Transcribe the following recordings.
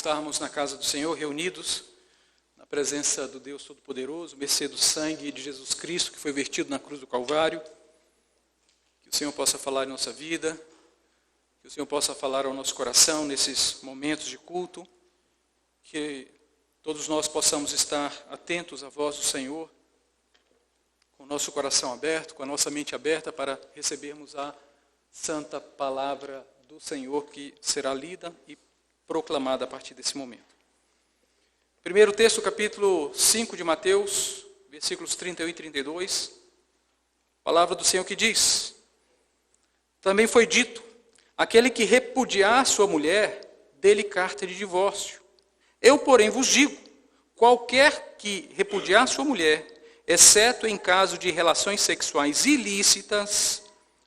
estarmos na casa do Senhor, reunidos na presença do Deus Todo-Poderoso, mercê do sangue de Jesus Cristo, que foi vertido na cruz do Calvário. Que o Senhor possa falar em nossa vida, que o Senhor possa falar ao nosso coração nesses momentos de culto, que todos nós possamos estar atentos à voz do Senhor, com o nosso coração aberto, com a nossa mente aberta para recebermos a santa palavra do Senhor que será lida e proclamada a partir desse momento. Primeiro texto, capítulo 5 de Mateus, versículos 31 e 32. Palavra do Senhor que diz: também foi dito, aquele que repudiar sua mulher, dê-lhe carta de divórcio. Eu, porém, vos digo, qualquer que repudiar sua mulher, exceto em caso de relações sexuais ilícitas,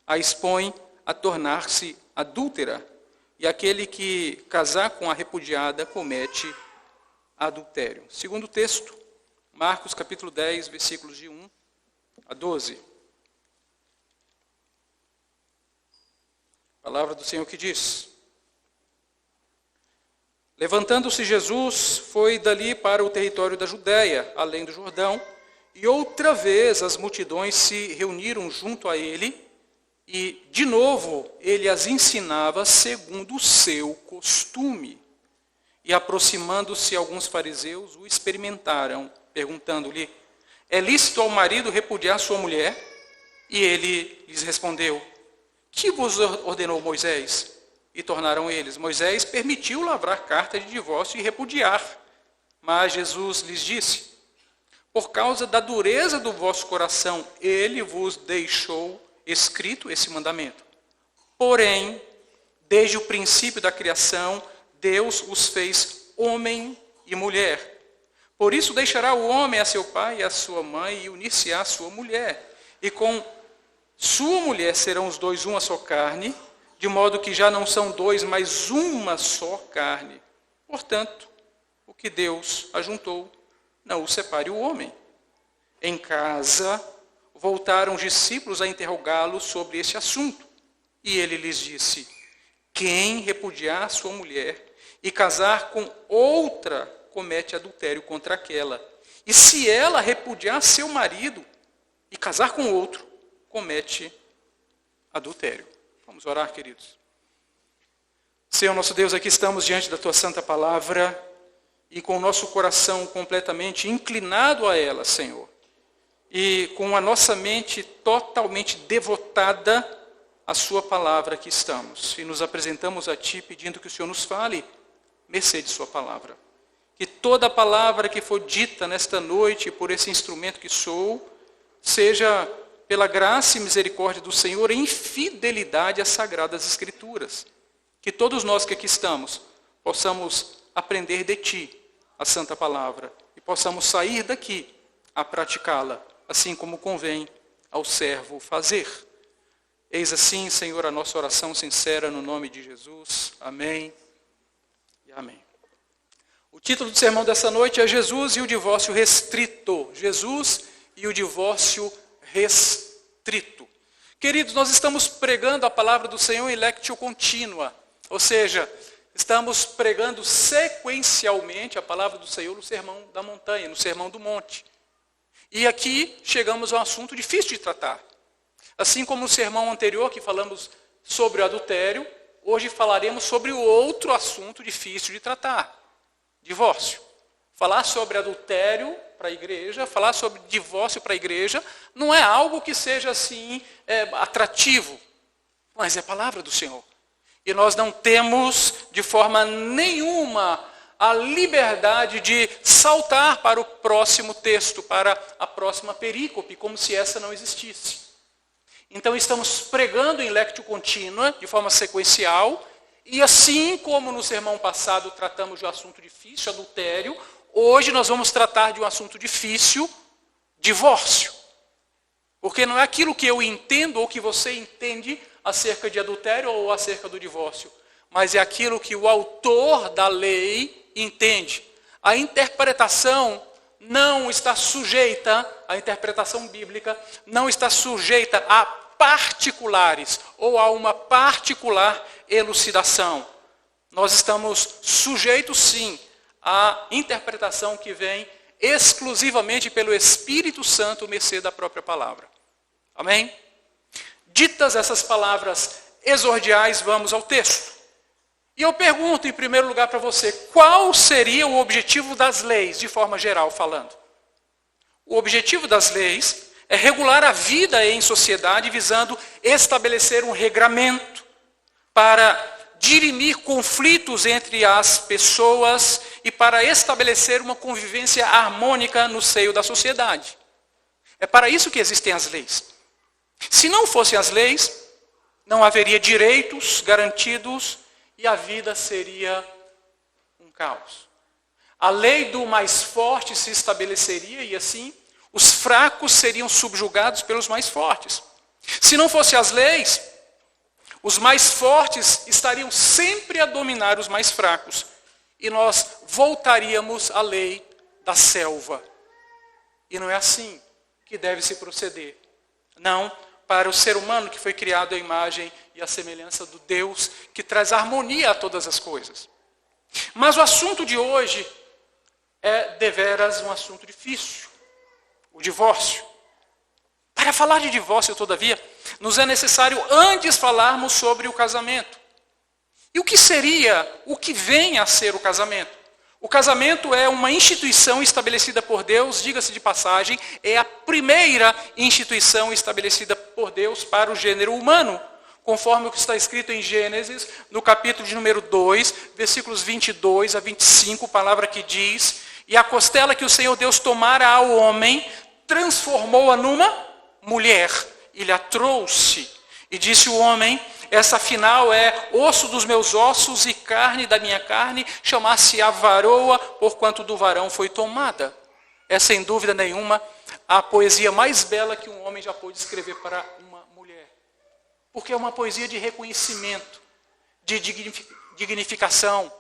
a expõe a tornar-se adúltera, e aquele que casar com a repudiada comete adultério. Segundo texto, Marcos capítulo 10, versículos de 1 a 12. Palavra do Senhor que diz: levantando-se Jesus, foi dali para o território da Judéia, além do Jordão, e outra vez as multidões se reuniram junto a ele, e, de novo, ele as ensinava segundo o seu costume. E, aproximando-se alguns fariseus, o experimentaram, perguntando-lhe: é lícito ao marido repudiar sua mulher? E ele lhes respondeu: que vos ordenou Moisés? E tornaram eles: Moisés permitiu lavrar carta de divórcio e repudiar. Mas Jesus lhes disse: por causa da dureza do vosso coração, ele vos deixou escrito esse mandamento. Porém, desde o princípio da criação, Deus os fez homem e mulher. Por isso deixará o homem a seu pai e a sua mãe e unir-se-á à sua mulher. E com sua mulher serão os dois uma só carne, de modo que já não são dois, mas uma só carne. Portanto, o que Deus ajuntou, não o separe o homem. Em casa, voltaram os discípulos a interrogá-lo sobre esse assunto. E ele lhes disse: quem repudiar sua mulher e casar com outra, comete adultério contra aquela. E se ela repudiar seu marido e casar com outro, comete adultério. Vamos orar, queridos. Senhor nosso Deus, aqui estamos diante da tua santa palavra e com o nosso coração completamente inclinado a ela, Senhor. E com a nossa mente totalmente devotada à sua palavra que estamos. E nos apresentamos a Ti pedindo que o Senhor nos fale, mercê de sua palavra. Que toda a palavra que for dita nesta noite por esse instrumento que sou, seja pela graça e misericórdia do Senhor em fidelidade às sagradas Escrituras. Que todos nós que aqui estamos possamos aprender de Ti a santa palavra e possamos sair daqui a praticá-la, assim como convém ao servo fazer. Eis assim, Senhor, a nossa oração sincera no nome de Jesus. Amém e amém. O título do sermão dessa noite é Jesus e o divórcio restrito. Jesus e o divórcio restrito. Queridos, nós estamos pregando a palavra do Senhor em lectio continua, ou seja, estamos pregando sequencialmente a palavra do Senhor no sermão da montanha, no sermão do monte. E aqui chegamos a um assunto difícil de tratar. Assim como no sermão anterior que falamos sobre o adultério, hoje falaremos sobre o outro assunto difícil de tratar: divórcio. Falar sobre adultério para a igreja, falar sobre divórcio para a igreja, não é algo que seja assim atrativo, mas é a palavra do Senhor. E nós não temos de forma nenhuma a liberdade de saltar para o próximo texto, para a próxima perícope, como se essa não existisse. Então estamos pregando em lectio continua, de forma sequencial, e assim como no sermão passado tratamos de um assunto difícil, adultério, hoje nós vamos tratar de um assunto difícil, divórcio. Porque não é aquilo que eu entendo ou que você entende acerca de adultério ou acerca do divórcio, mas é aquilo que o autor da lei entende. A interpretação não está sujeita, a interpretação bíblica não está sujeita a particulares ou a uma particular elucidação. nós estamos sujeitos, sim, à interpretação que vem exclusivamente pelo Espírito Santo, mercê da própria palavra. Amém? Ditas essas palavras exordiais, vamos ao texto. E eu pergunto, em primeiro lugar, para você, qual seria o objetivo das leis, de forma geral falando? O objetivo das leis é regular a vida em sociedade, visando estabelecer um regramento para dirimir conflitos entre as pessoas e para estabelecer uma convivência harmônica no seio da sociedade. É para isso que existem as leis. Se não fossem as leis, não haveria direitos garantidos e a vida seria um caos. A lei do mais forte se estabeleceria e assim os fracos seriam subjugados pelos mais fortes. Se não fossem as leis, os mais fortes estariam sempre a dominar os mais fracos. E nós voltaríamos à lei da selva. E não é assim que deve se proceder. Não para o ser humano que foi criado à imagem e à semelhança do Deus que traz harmonia a todas as coisas. Mas o assunto de hoje é deveras um assunto difícil. O divórcio. Para falar de divórcio, todavia, nos é necessário antes falarmos sobre o casamento. E o que seria, o que vem a ser o casamento? O casamento é uma instituição estabelecida por Deus, diga-se de passagem, é a primeira instituição estabelecida por Deus para o gênero humano, conforme o que está escrito em Gênesis, no capítulo de número 2, versículos 22 a 25, palavra que diz: "E a costela que o Senhor Deus tomara ao homem, transformou-a numa mulher, e lhe a trouxe. E disse o homem: essa afinal é osso dos meus ossos e carne da minha carne, chamar-se-á varoa, porquanto do varão foi tomada." É sem dúvida nenhuma a poesia mais bela que um homem já pôde escrever para uma mulher. Porque é uma poesia de reconhecimento, de dignificação,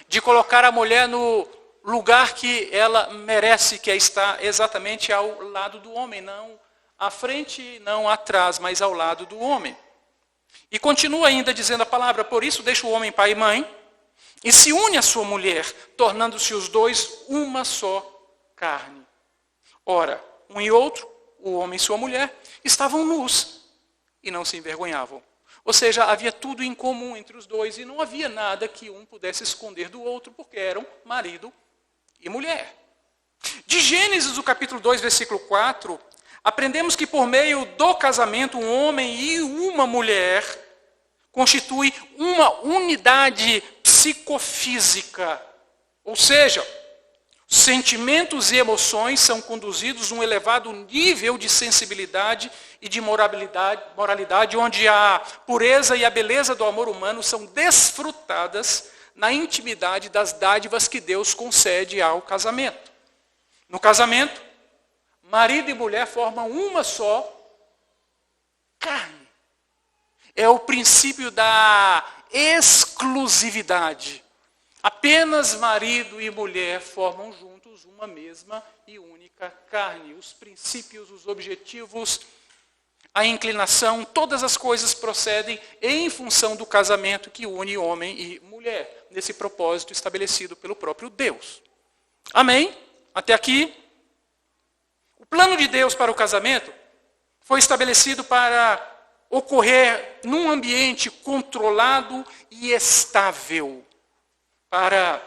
de colocar a mulher no lugar que ela merece, que é estar exatamente ao lado do homem, não à frente, não atrás, mas ao lado do homem. E continua ainda dizendo a palavra: "Por isso deixa o homem pai e mãe, e se une à sua mulher, tornando-se os dois uma só carne. Ora, um e outro, o homem e sua mulher, estavam nus e não se envergonhavam." Ou seja, havia tudo em comum entre os dois e não havia nada que um pudesse esconder do outro, porque eram marido e mulher. De Gênesis, do capítulo 2, versículo 4, aprendemos que por meio do casamento, um homem e uma mulher constituem uma unidade psicofísica. Ou seja, sentimentos e emoções são conduzidos a um elevado nível de sensibilidade e de moralidade, onde a pureza e a beleza do amor humano são desfrutadas na intimidade das dádivas que Deus concede ao casamento. No casamento, marido e mulher formam uma só carne. É o princípio da exclusividade. Apenas marido e mulher formam juntos uma mesma e única carne. Os princípios, os objetivos, a inclinação, todas as coisas procedem em função do casamento que une homem e mulher, nesse propósito estabelecido pelo próprio Deus. Amém? Até aqui. O plano de Deus para o casamento foi estabelecido para ocorrer num ambiente controlado e estável, para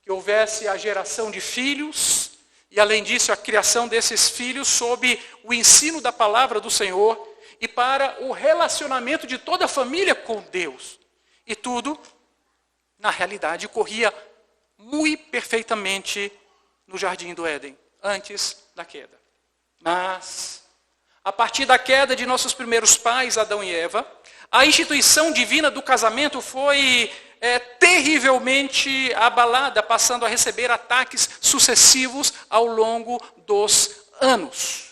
que houvesse a geração de filhos e, além disso, a criação desses filhos sob o ensino da palavra do Senhor e para o relacionamento de toda a família com Deus. E tudo, na realidade, corria muito perfeitamente no jardim do Éden, antes da queda. Mas, a partir da queda de nossos primeiros pais, Adão e Eva, a instituição divina do casamento foi terrivelmente abalada, passando a receber ataques sucessivos ao longo dos anos.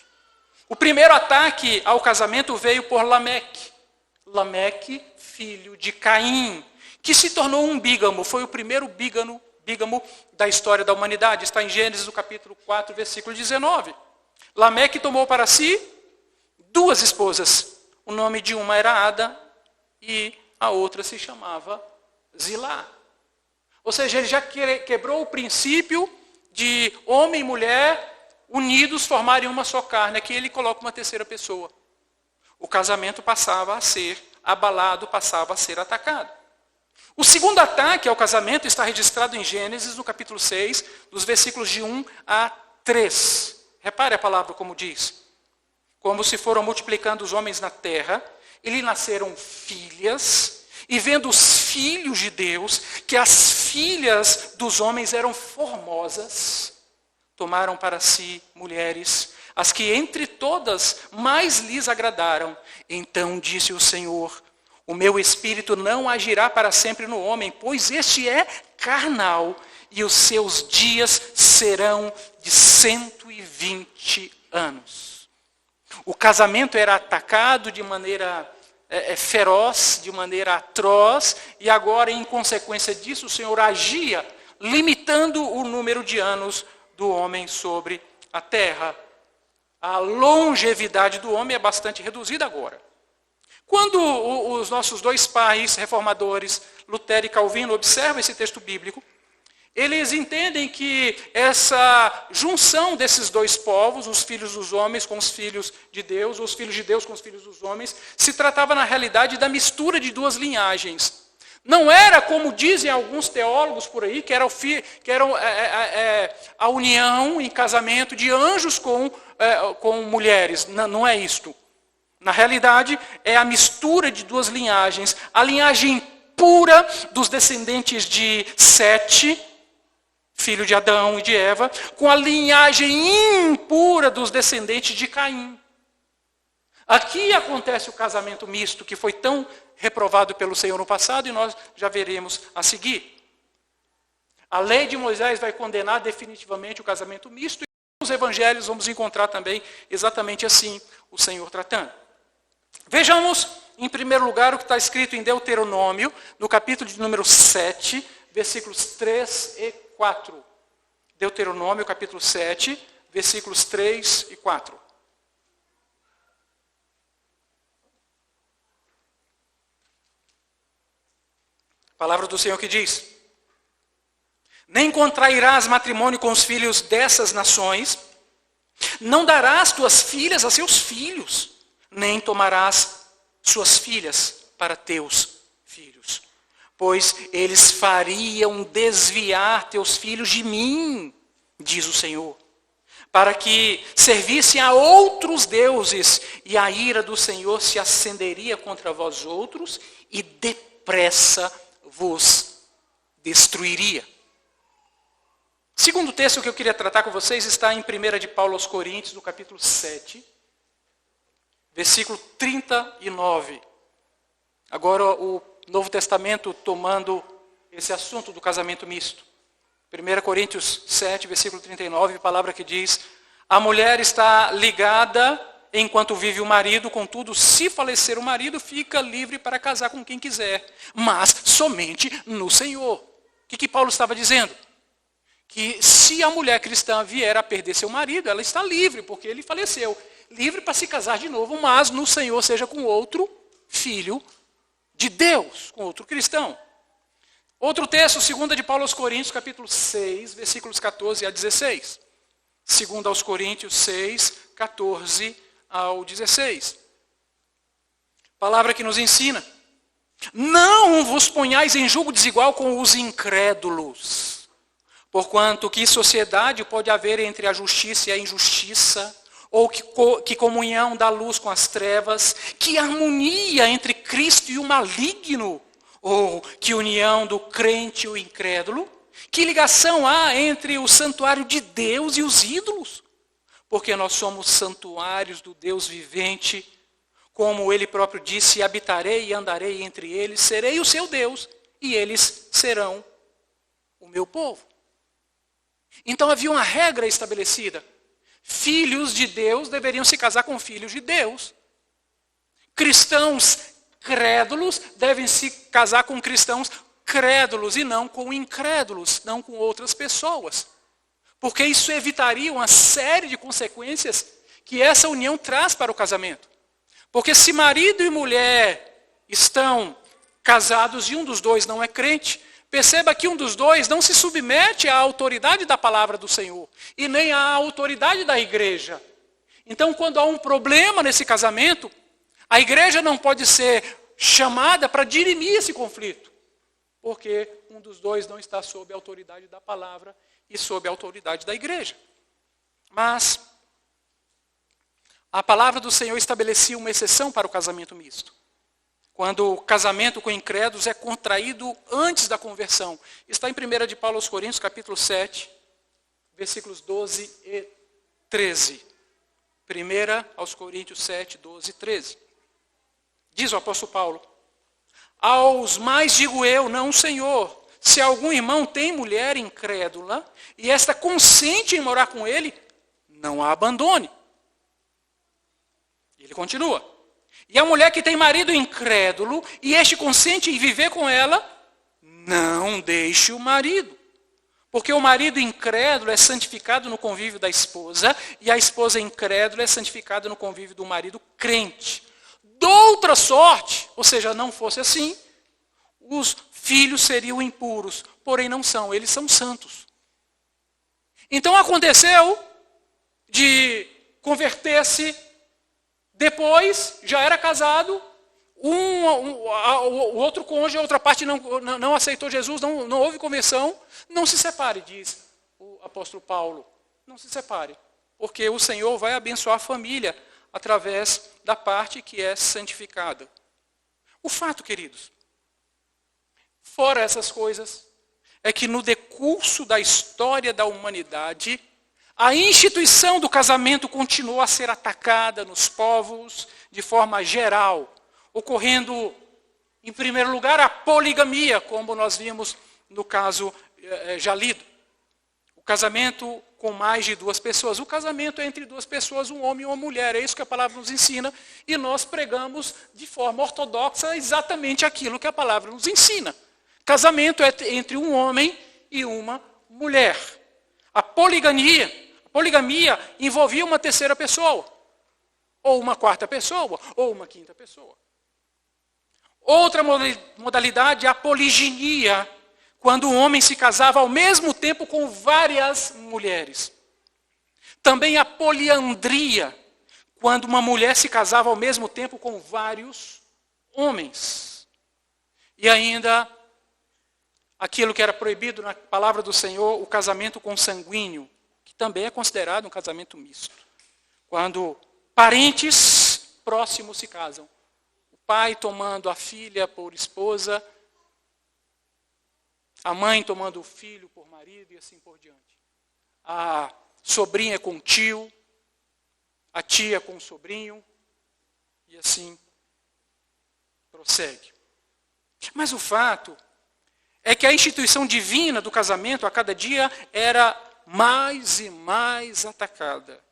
O primeiro ataque ao casamento veio por Lameque. Lameque, filho de Caim, que se tornou um bígamo, foi o primeiro bígamo da história da humanidade. Está em Gênesis, no capítulo 4, versículo 19. Lameque tomou para si 2 esposas. O nome de uma era Ada e a outra se chamava Zilá. Ou seja, ele já quebrou o princípio de homem e mulher unidos formarem uma só carne. Aqui ele coloca uma terceira pessoa. O casamento passava a ser abalado, passava a ser atacado. O segundo ataque ao casamento está registrado em Gênesis, no capítulo 6, dos versículos de 1 a 3. Repare a palavra como diz. Como se foram multiplicando os homens na terra, e lhe nasceram filhas, e vendo os filhos de Deus, que as filhas dos homens eram formosas, tomaram para si mulheres, as que entre todas mais lhes agradaram. Então disse o Senhor: o meu espírito não agirá para sempre no homem, pois este é carnal, e os seus dias serão de 120 anos. O casamento era atacado de maneira feroz, de maneira atroz, e agora, em consequência disso, o Senhor agia, limitando o número de anos do homem sobre a terra. A longevidade do homem é bastante reduzida agora. Quando os nossos dois pais reformadores, Lutero e Calvino, observam esse texto bíblico, eles entendem que essa junção desses dois povos, os filhos dos homens com os filhos de Deus, ou os filhos de Deus com os filhos dos homens, se tratava na realidade da mistura de duas linhagens. Não era, como dizem alguns teólogos por aí, que era a união em casamento de anjos com mulheres. Não é isto. Na realidade, é a mistura de duas linhagens. A linhagem pura dos descendentes de Sete, filho de Adão e de Eva, com a linhagem impura dos descendentes de Caim. Aqui acontece o casamento misto, que foi tão reprovado pelo Senhor no passado, e nós já veremos a seguir. A lei de Moisés vai condenar definitivamente o casamento misto, e nos evangelhos vamos encontrar também exatamente assim o Senhor tratando. Vejamos, em primeiro lugar, o que está escrito em Deuteronômio, no capítulo de número 7, versículos 3 e 4. Deuteronômio, capítulo 7, versículos 3 e 4. A palavra do Senhor que diz: nem contrairás matrimônio com os filhos dessas nações, não darás tuas filhas a seus filhos, nem tomarás suas filhas para teus filhos, pois eles fariam desviar teus filhos de mim, diz o Senhor, para que servissem a outros deuses, e a ira do Senhor se acenderia contra vós outros, e depressa vos destruiria. Segundo texto que eu queria tratar com vocês está em 1 de Paulo aos Coríntios, no capítulo 7, versículo 39. Agora o Novo Testamento tomando esse assunto do casamento misto. 1 Coríntios 7, versículo 39, a palavra que diz: a mulher está ligada enquanto vive o marido, contudo, se falecer o marido, fica livre para casar com quem quiser, mas somente no Senhor. O que Paulo estava dizendo? Que se a mulher cristã vier a perder seu marido, ela está livre, porque ele faleceu. Livre para se casar de novo, mas no Senhor, seja com outro filho de Deus, com outro cristão. Outro texto, 2 de Paulo aos Coríntios, capítulo 6, versículos 14 a 16. 2 aos Coríntios 6, 14 ao 16. Palavra que nos ensina: não vos ponhais em julgo desigual com os incrédulos, porquanto que sociedade pode haver entre a justiça e a injustiça, ou que comunhão da luz com as trevas, que harmonia entre Cristo e o maligno, ou que união do crente e o incrédulo, que ligação há entre o santuário de Deus e os ídolos? Porque nós somos santuários do Deus vivente, como ele próprio disse: habitarei e andarei entre eles, serei o seu Deus, e eles serão o meu povo. Então havia uma regra estabelecida: filhos de Deus deveriam se casar com filhos de Deus. Cristãos crédulos devem se casar com cristãos crédulos e não com incrédulos, não com outras pessoas. Porque isso evitaria uma série de consequências que essa união traz para o casamento. Porque se marido e mulher estão casados e um dos dois não é crente, perceba que um dos dois não se submete à autoridade da palavra do Senhor e nem à autoridade da igreja. Então, quando há um problema nesse casamento, a igreja não pode ser chamada para dirimir esse conflito, porque um dos dois não está sob a autoridade da palavra e sob a autoridade da igreja. Mas a palavra do Senhor estabelecia uma exceção para o casamento misto. Quando o casamento com incrédulos é contraído antes da conversão. Está em 1 de Paulo aos Coríntios, capítulo 7, versículos 12 e 13. 1 aos Coríntios 7, 12 e 13. Diz o apóstolo Paulo: aos mais digo eu, não o Senhor, se algum irmão tem mulher incrédula, e esta consente em morar com ele, não a abandone. Ele continua: e a mulher que tem marido incrédulo, e este consente em viver com ela, não deixe o marido. Porque o marido incrédulo é santificado no convívio da esposa, e a esposa incrédula é santificada no convívio do marido crente. Doutra sorte, ou seja, não fosse assim, os filhos seriam impuros, porém não são, eles são santos. Então aconteceu de converter-se, depois já era casado, o outro cônjuge, a outra parte não aceitou Jesus, não houve conversão, não se separe, diz o apóstolo Paulo. Não se separe, porque o Senhor vai abençoar a família através da parte que é santificada. O fato, queridos, fora essas coisas, é que no decurso da história da humanidade, a instituição do casamento continuou a ser atacada nos povos de forma geral, ocorrendo, em primeiro lugar, a poligamia, como nós vimos no caso já lido. O casamento com mais de duas pessoas. O casamento é entre duas pessoas, um homem e uma mulher. É isso que a palavra nos ensina. E nós pregamos de forma ortodoxa exatamente aquilo que a palavra nos ensina. Casamento é entre um homem e uma mulher. A poligamia envolvia uma terceira pessoa, ou uma quarta pessoa, ou uma quinta pessoa. Outra modalidade é a poliginia, quando um homem se casava ao mesmo tempo com várias mulheres. Também a poliandria, quando uma mulher se casava ao mesmo tempo com vários homens. E ainda, aquilo que era proibido na palavra do Senhor, o casamento consanguíneo, que também é considerado um casamento misto. Quando parentes próximos se casam. O pai tomando a filha por esposa, a mãe tomando o filho por marido e assim por diante. A sobrinha com o tio, a tia com o sobrinho, e assim prossegue. Mas o fato é que a instituição divina do casamento a cada dia era mais e mais atacada.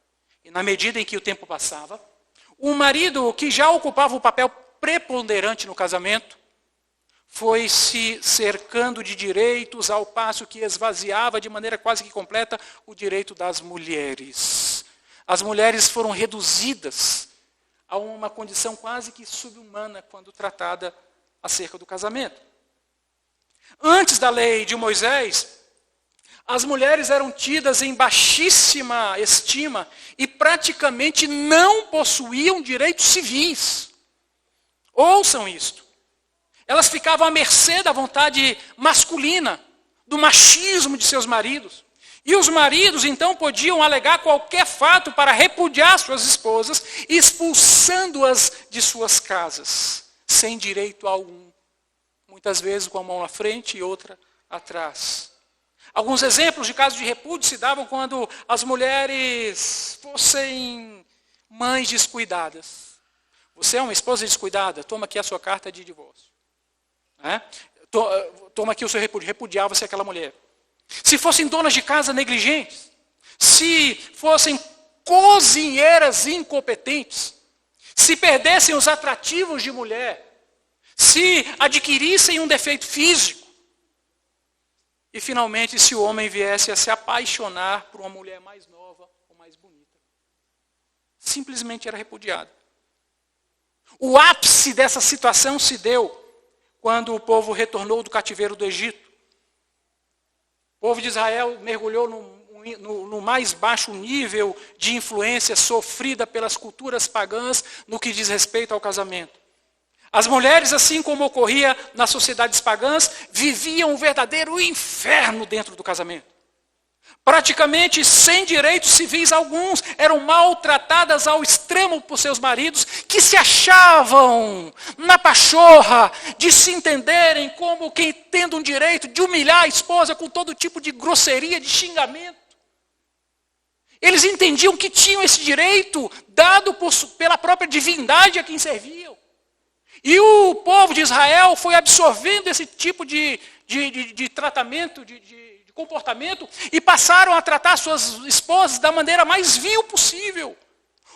E na medida em que o tempo passava, o marido que já ocupava o papel preponderante no casamento, foi se cercando de direitos, ao passo que esvaziava de maneira quase que completa o direito das mulheres. As mulheres foram reduzidas a uma condição quase que subhumana quando tratada acerca do casamento. Antes da lei de Moisés, as mulheres eram tidas em baixíssima estima e praticamente não possuíam direitos civis. Ouçam isto. Elas ficavam à mercê da vontade masculina, do machismo de seus maridos. E os maridos, então, podiam alegar qualquer fato para repudiar suas esposas, expulsando-as de suas casas, sem direito algum. Muitas vezes com a mão na frente e outra atrás. Alguns exemplos de casos de repúdio se davam quando as mulheres fossem mães descuidadas. Você é uma esposa descuidada, toma aqui a sua carta de divórcio. Toma aqui o seu repúdio, repudiava-se aquela mulher. Se fossem donas de casa negligentes, se fossem cozinheiras incompetentes, se perdessem os atrativos de mulher, se adquirissem um defeito físico, e finalmente se o homem viesse a se apaixonar por uma mulher mais nova ou mais bonita, simplesmente era repudiado. O ápice dessa situação se deu quando o povo retornou do cativeiro do Egito povo de Israel mergulhou no mais baixo nível de influência sofrida pelas culturas pagãs no que diz respeito ao casamento. As mulheres, assim como ocorria nas sociedades pagãs, viviam um verdadeiro inferno dentro do casamento. Praticamente sem direitos civis alguns, eram maltratadas ao extremo por seus maridos, que se achavam na pachorra de se entenderem como quem tendo um direito de humilhar a esposa com todo tipo de grosseria, de xingamento. Eles entendiam que tinham esse direito dado pela própria divindade a quem serviam. E o povo de Israel foi absorvendo esse tipo de tratamento, de comportamento, e passaram a tratar suas esposas da maneira mais vil possível.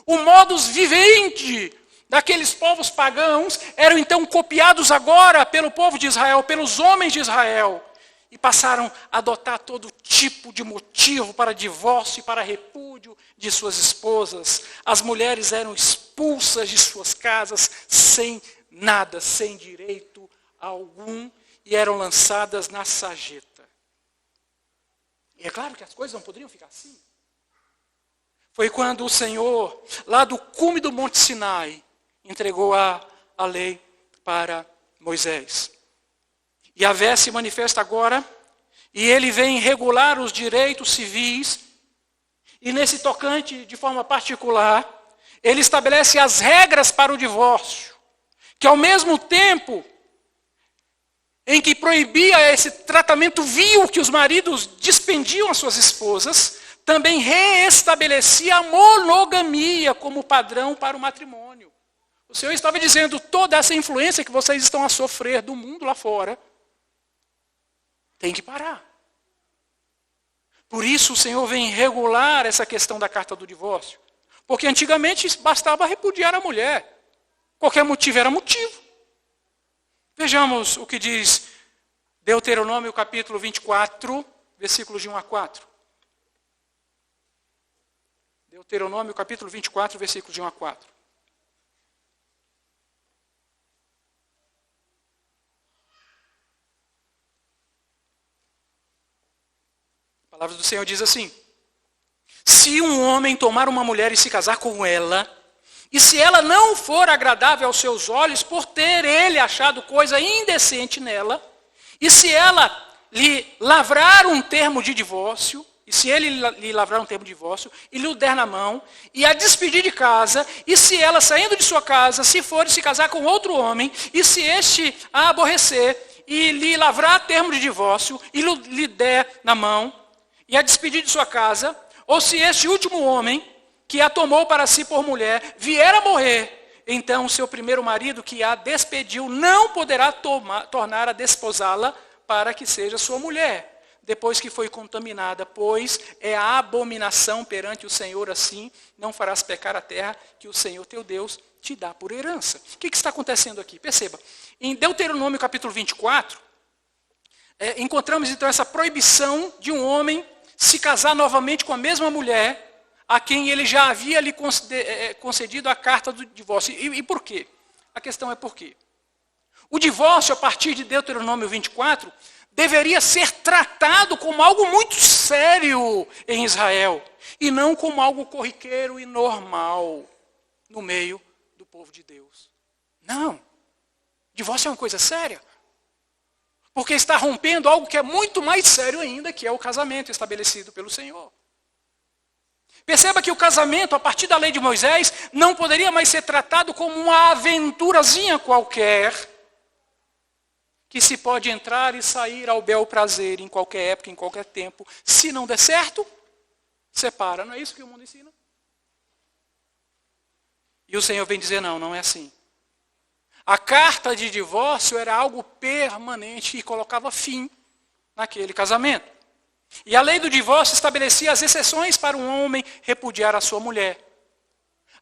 O modus vivendi daqueles povos pagãos eram então copiados agora pelo povo de Israel, pelos homens de Israel. E passaram a adotar todo tipo de motivo para divórcio e para repúdio de suas esposas. As mulheres eram expulsas de suas casas sem nada, sem direito algum, e eram lançadas na sarjeta. E é claro que as coisas não poderiam ficar assim. Foi quando o Senhor, lá do cume do Monte Sinai, entregou a lei para Moisés. Yahvé se manifesta agora, e ele vem regular os direitos civis, e nesse tocante, de forma particular, ele estabelece as regras para o divórcio, que ao mesmo tempo em que proibia esse tratamento vil que os maridos dispendiam às suas esposas, também reestabelecia a monogamia como padrão para o matrimônio. O Senhor estava dizendo, toda essa influência que vocês estão a sofrer do mundo lá fora, tem que parar. Por isso o Senhor vem regular essa questão da carta do divórcio. Porque antigamente bastava repudiar a mulher. Qualquer motivo era motivo. Vejamos o que diz Deuteronômio capítulo 24, versículos de 1 a 4. Deuteronômio capítulo 24, versículos de 1 a 4. A palavra do Senhor diz assim: se um homem tomar uma mulher e se casar com ela, e se ela não for agradável aos seus olhos, por ter ele achado coisa indecente nela, e se ela lhe lavrar um termo de divórcio, e se ele lhe lavrar um termo de divórcio, e lhe o der na mão, e a despedir de casa, e se ela, saindo de sua casa, se for se casar com outro homem, e se este a aborrecer, e lhe lavrar termo de divórcio, e lhe der na mão, e a despedir de sua casa, ou se este último homem, que a tomou para si por mulher, vier a morrer, então seu primeiro marido que a despediu não poderá tornar a desposá-la para que seja sua mulher, depois que foi contaminada, pois é a abominação perante o Senhor, assim não farás pecar a terra que o Senhor teu Deus te dá por herança. O que está acontecendo aqui? Perceba, em Deuteronômio capítulo 24, encontramos então essa proibição de um homem se casar novamente com a mesma mulher a quem ele já havia lhe concedido a carta do divórcio. E por quê? A questão é por quê. O divórcio, a partir de Deuteronômio 24, deveria ser tratado como algo muito sério em Israel, e não como algo corriqueiro e normal no meio do povo de Deus. Não. Divórcio é uma coisa séria. Porque está rompendo algo que é muito mais sério ainda, que é o casamento estabelecido pelo Senhor. Perceba que o casamento, a partir da lei de Moisés, não poderia mais ser tratado como uma aventurazinha qualquer, que se pode entrar e sair ao bel prazer em qualquer época, em qualquer tempo. Se não der certo, separa. Não é isso que o mundo ensina? E o Senhor vem dizer, não é assim. A carta de divórcio era algo permanente e colocava fim naquele casamento. E a lei do divórcio estabelecia as exceções para um homem repudiar a sua mulher.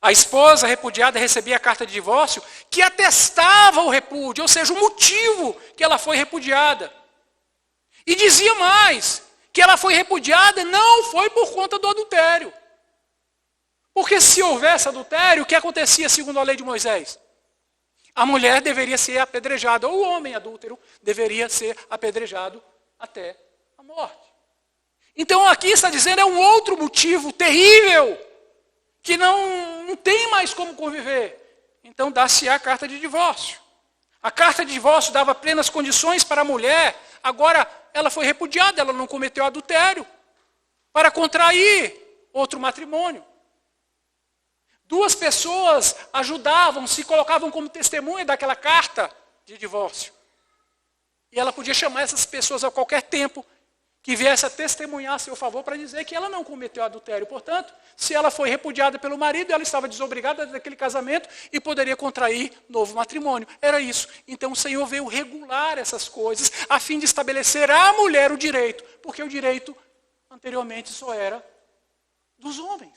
A esposa repudiada recebia a carta de divórcio que atestava o repúdio, ou seja, o motivo que ela foi repudiada. E dizia mais, que ela foi repudiada não foi por conta do adultério. Porque se houvesse adultério, o que acontecia segundo a lei de Moisés? A mulher deveria ser apedrejada, ou o homem adúltero deveria ser apedrejado até a morte. Então aqui está dizendo, é um outro motivo terrível, que não tem mais como conviver. Então dá-se a carta de divórcio. A carta de divórcio dava plenas condições para a mulher, agora ela foi repudiada, ela não cometeu adultério, para contrair outro matrimônio. Duas pessoas ajudavam, se colocavam como testemunha daquela carta de divórcio. E ela podia chamar essas pessoas a qualquer tempo que viesse a testemunhar a seu favor para dizer que ela não cometeu adultério. Portanto, se ela foi repudiada pelo marido, ela estava desobrigada daquele casamento e poderia contrair novo matrimônio. Era isso. Então o Senhor veio regular essas coisas a fim de estabelecer à mulher o direito, porque o direito anteriormente só era dos homens.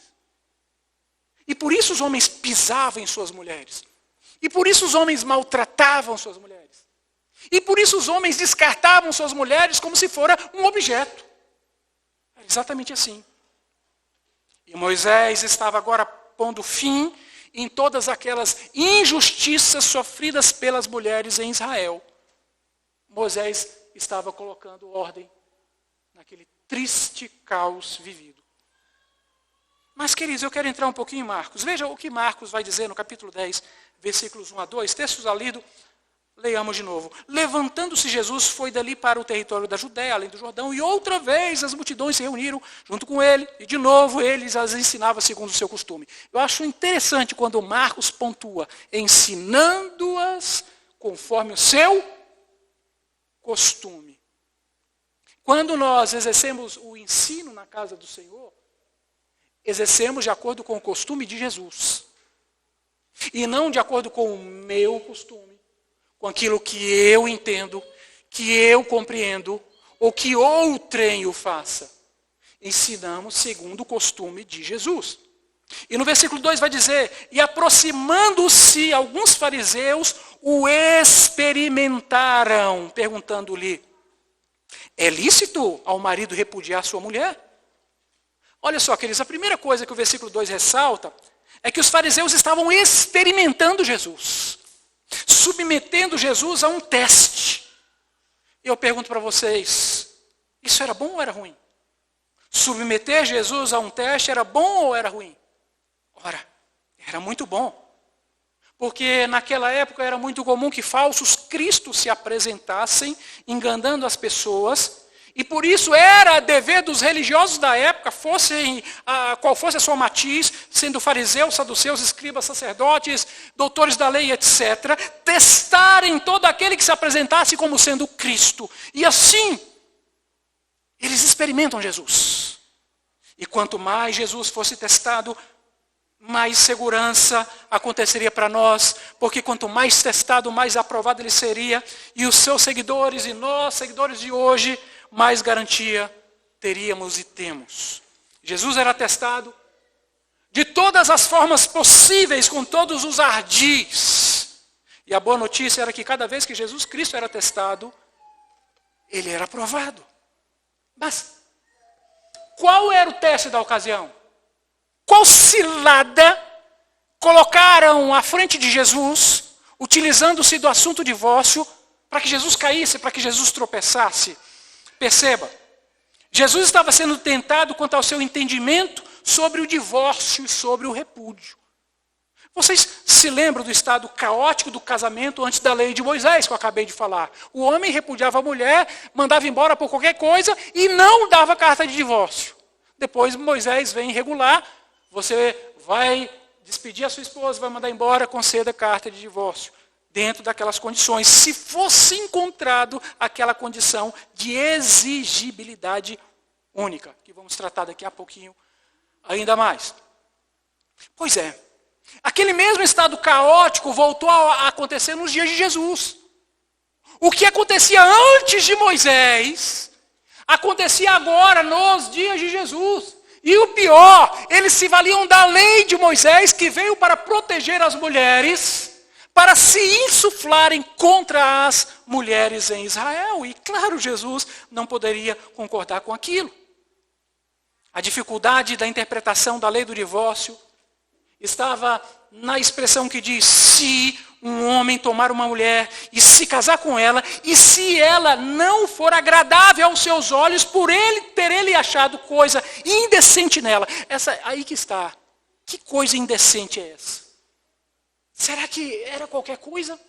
E por isso os homens pisavam em suas mulheres. E por isso os homens maltratavam suas mulheres. E por isso os homens descartavam suas mulheres como se fora um objeto. Era exatamente assim. E Moisés estava agora pondo fim em todas aquelas injustiças sofridas pelas mulheres em Israel. Moisés estava colocando ordem naquele triste caos vivido. Mas, queridos, eu quero entrar um pouquinho em Marcos. Veja o que Marcos vai dizer no capítulo 10, versículos 1 a 2. Textos já lidos. Leiamos de novo. Levantando-se Jesus, foi dali para o território da Judéia, além do Jordão, e outra vez as multidões se reuniram junto com ele, e de novo ele as ensinava segundo o seu costume. Eu acho interessante quando Marcos pontua, ensinando-as conforme o seu costume. Quando nós exercemos o ensino na casa do Senhor, exercemos de acordo com o costume de Jesus, e não de acordo com o meu costume, com aquilo que eu entendo, que eu compreendo, ou que outrem o faça. Ensinamos segundo o costume de Jesus. E no versículo 2 vai dizer, e aproximando-se alguns fariseus, o experimentaram, perguntando-lhe, é lícito ao marido repudiar sua mulher? Olha só, queridos, a primeira coisa que o versículo 2 ressalta, é que os fariseus estavam experimentando Jesus. Submetendo Jesus a um teste. E eu pergunto para vocês, isso era bom ou era ruim? Submeter Jesus a um teste era bom ou era ruim? Ora, era muito bom. Porque naquela época era muito comum que falsos cristos se apresentassem, enganando as pessoas. E por isso era dever dos religiosos da época, qual fosse a sua matiz, sendo fariseus, saduceus, escribas, sacerdotes, doutores da lei, etc., testarem todo aquele que se apresentasse como sendo Cristo. E assim, eles experimentam Jesus. E quanto mais Jesus fosse testado, mais segurança aconteceria para nós, porque quanto mais testado, mais aprovado ele seria, e os seus seguidores e nós, seguidores de hoje, mais garantia teríamos e temos. Jesus era testado de todas as formas possíveis, com todos os ardis. E a boa notícia era que cada vez que Jesus Cristo era testado, ele era aprovado. Mas qual era o teste da ocasião? Qual cilada colocaram à frente de Jesus, utilizando-se do assunto divórcio, para que Jesus caísse, para que Jesus tropeçasse? Perceba, Jesus estava sendo tentado quanto ao seu entendimento sobre o divórcio e sobre o repúdio. Vocês se lembram do estado caótico do casamento antes da lei de Moisés, que eu acabei de falar? O homem repudiava a mulher, mandava embora por qualquer coisa e não dava carta de divórcio. Depois Moisés vem regular, você vai despedir a sua esposa, vai mandar embora, conceda carta de divórcio. Dentro daquelas condições, se fosse encontrado aquela condição de exigibilidade única, que vamos tratar daqui a pouquinho ainda mais. Pois é, aquele mesmo estado caótico voltou a acontecer nos dias de Jesus. O que acontecia antes de Moisés, acontecia agora nos dias de Jesus. E o pior, eles se valiam da lei de Moisés, que veio para proteger as mulheres, para se insuflarem contra as mulheres em Israel. E claro, Jesus não poderia concordar com aquilo. A dificuldade da interpretação da lei do divórcio estava na expressão que diz, se um homem tomar uma mulher e se casar com ela, e se ela não for agradável aos seus olhos, por ele ter achado coisa indecente nela. Aí que está. Que coisa indecente é essa? Será que era qualquer coisa?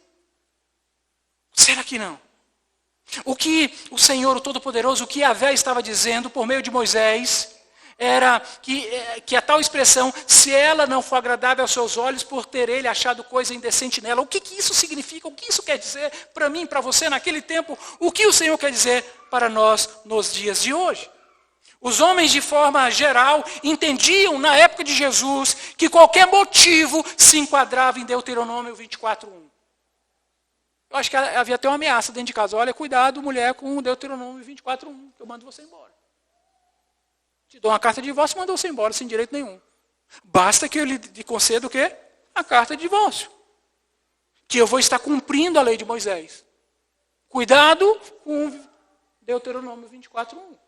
Será que não? O que o Senhor, o Todo-Poderoso, o que Yahvé estava dizendo por meio de Moisés, era que a tal expressão, se ela não for agradável aos seus olhos, por ter ele achado coisa indecente nela. O que isso significa? O que isso quer dizer para mim, para você, naquele tempo? O que o Senhor quer dizer para nós nos dias de hoje? Os homens, de forma geral, entendiam na época de Jesus que qualquer motivo se enquadrava em Deuteronômio 24:1. Eu acho que havia até uma ameaça dentro de casa. Olha, cuidado, mulher, com o Deuteronômio 24:1, que eu mando você embora. Te dou uma carta de divórcio e mando você embora sem direito nenhum. Basta que eu lhe conceda o quê? A carta de divórcio. Que eu vou estar cumprindo a lei de Moisés. Cuidado com Deuteronômio 24:1.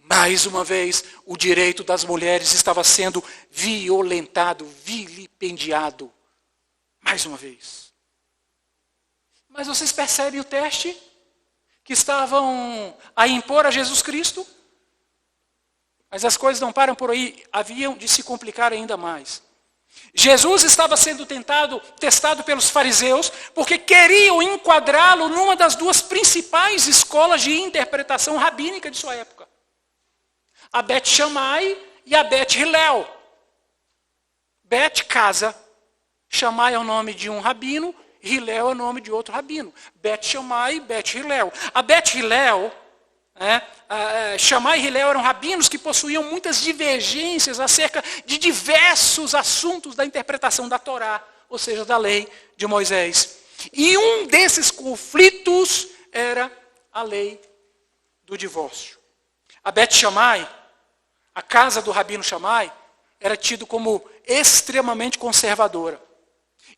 Mais uma vez, o direito das mulheres estava sendo violentado, vilipendiado. Mais uma vez. Mas vocês percebem o teste que estavam a impor a Jesus Cristo? Mas as coisas não param por aí, haviam de se complicar ainda mais. Jesus estava sendo testado pelos fariseus, porque queriam enquadrá-lo numa das duas principais escolas de interpretação rabínica de sua época. A Bet Shammai e a Bet Hillel. Bet, casa. Shammai é o nome de um rabino, Hillel é o nome de outro rabino. Bet Shammai e Bet Hillel. A Bet Hillel, Shammai e Hillel eram rabinos que possuíam muitas divergências acerca de diversos assuntos da interpretação da Torá, ou seja, da lei de Moisés. E um desses conflitos era a lei do divórcio. A Bet Shammai, a casa do rabino Shammai, era tido como extremamente conservadora.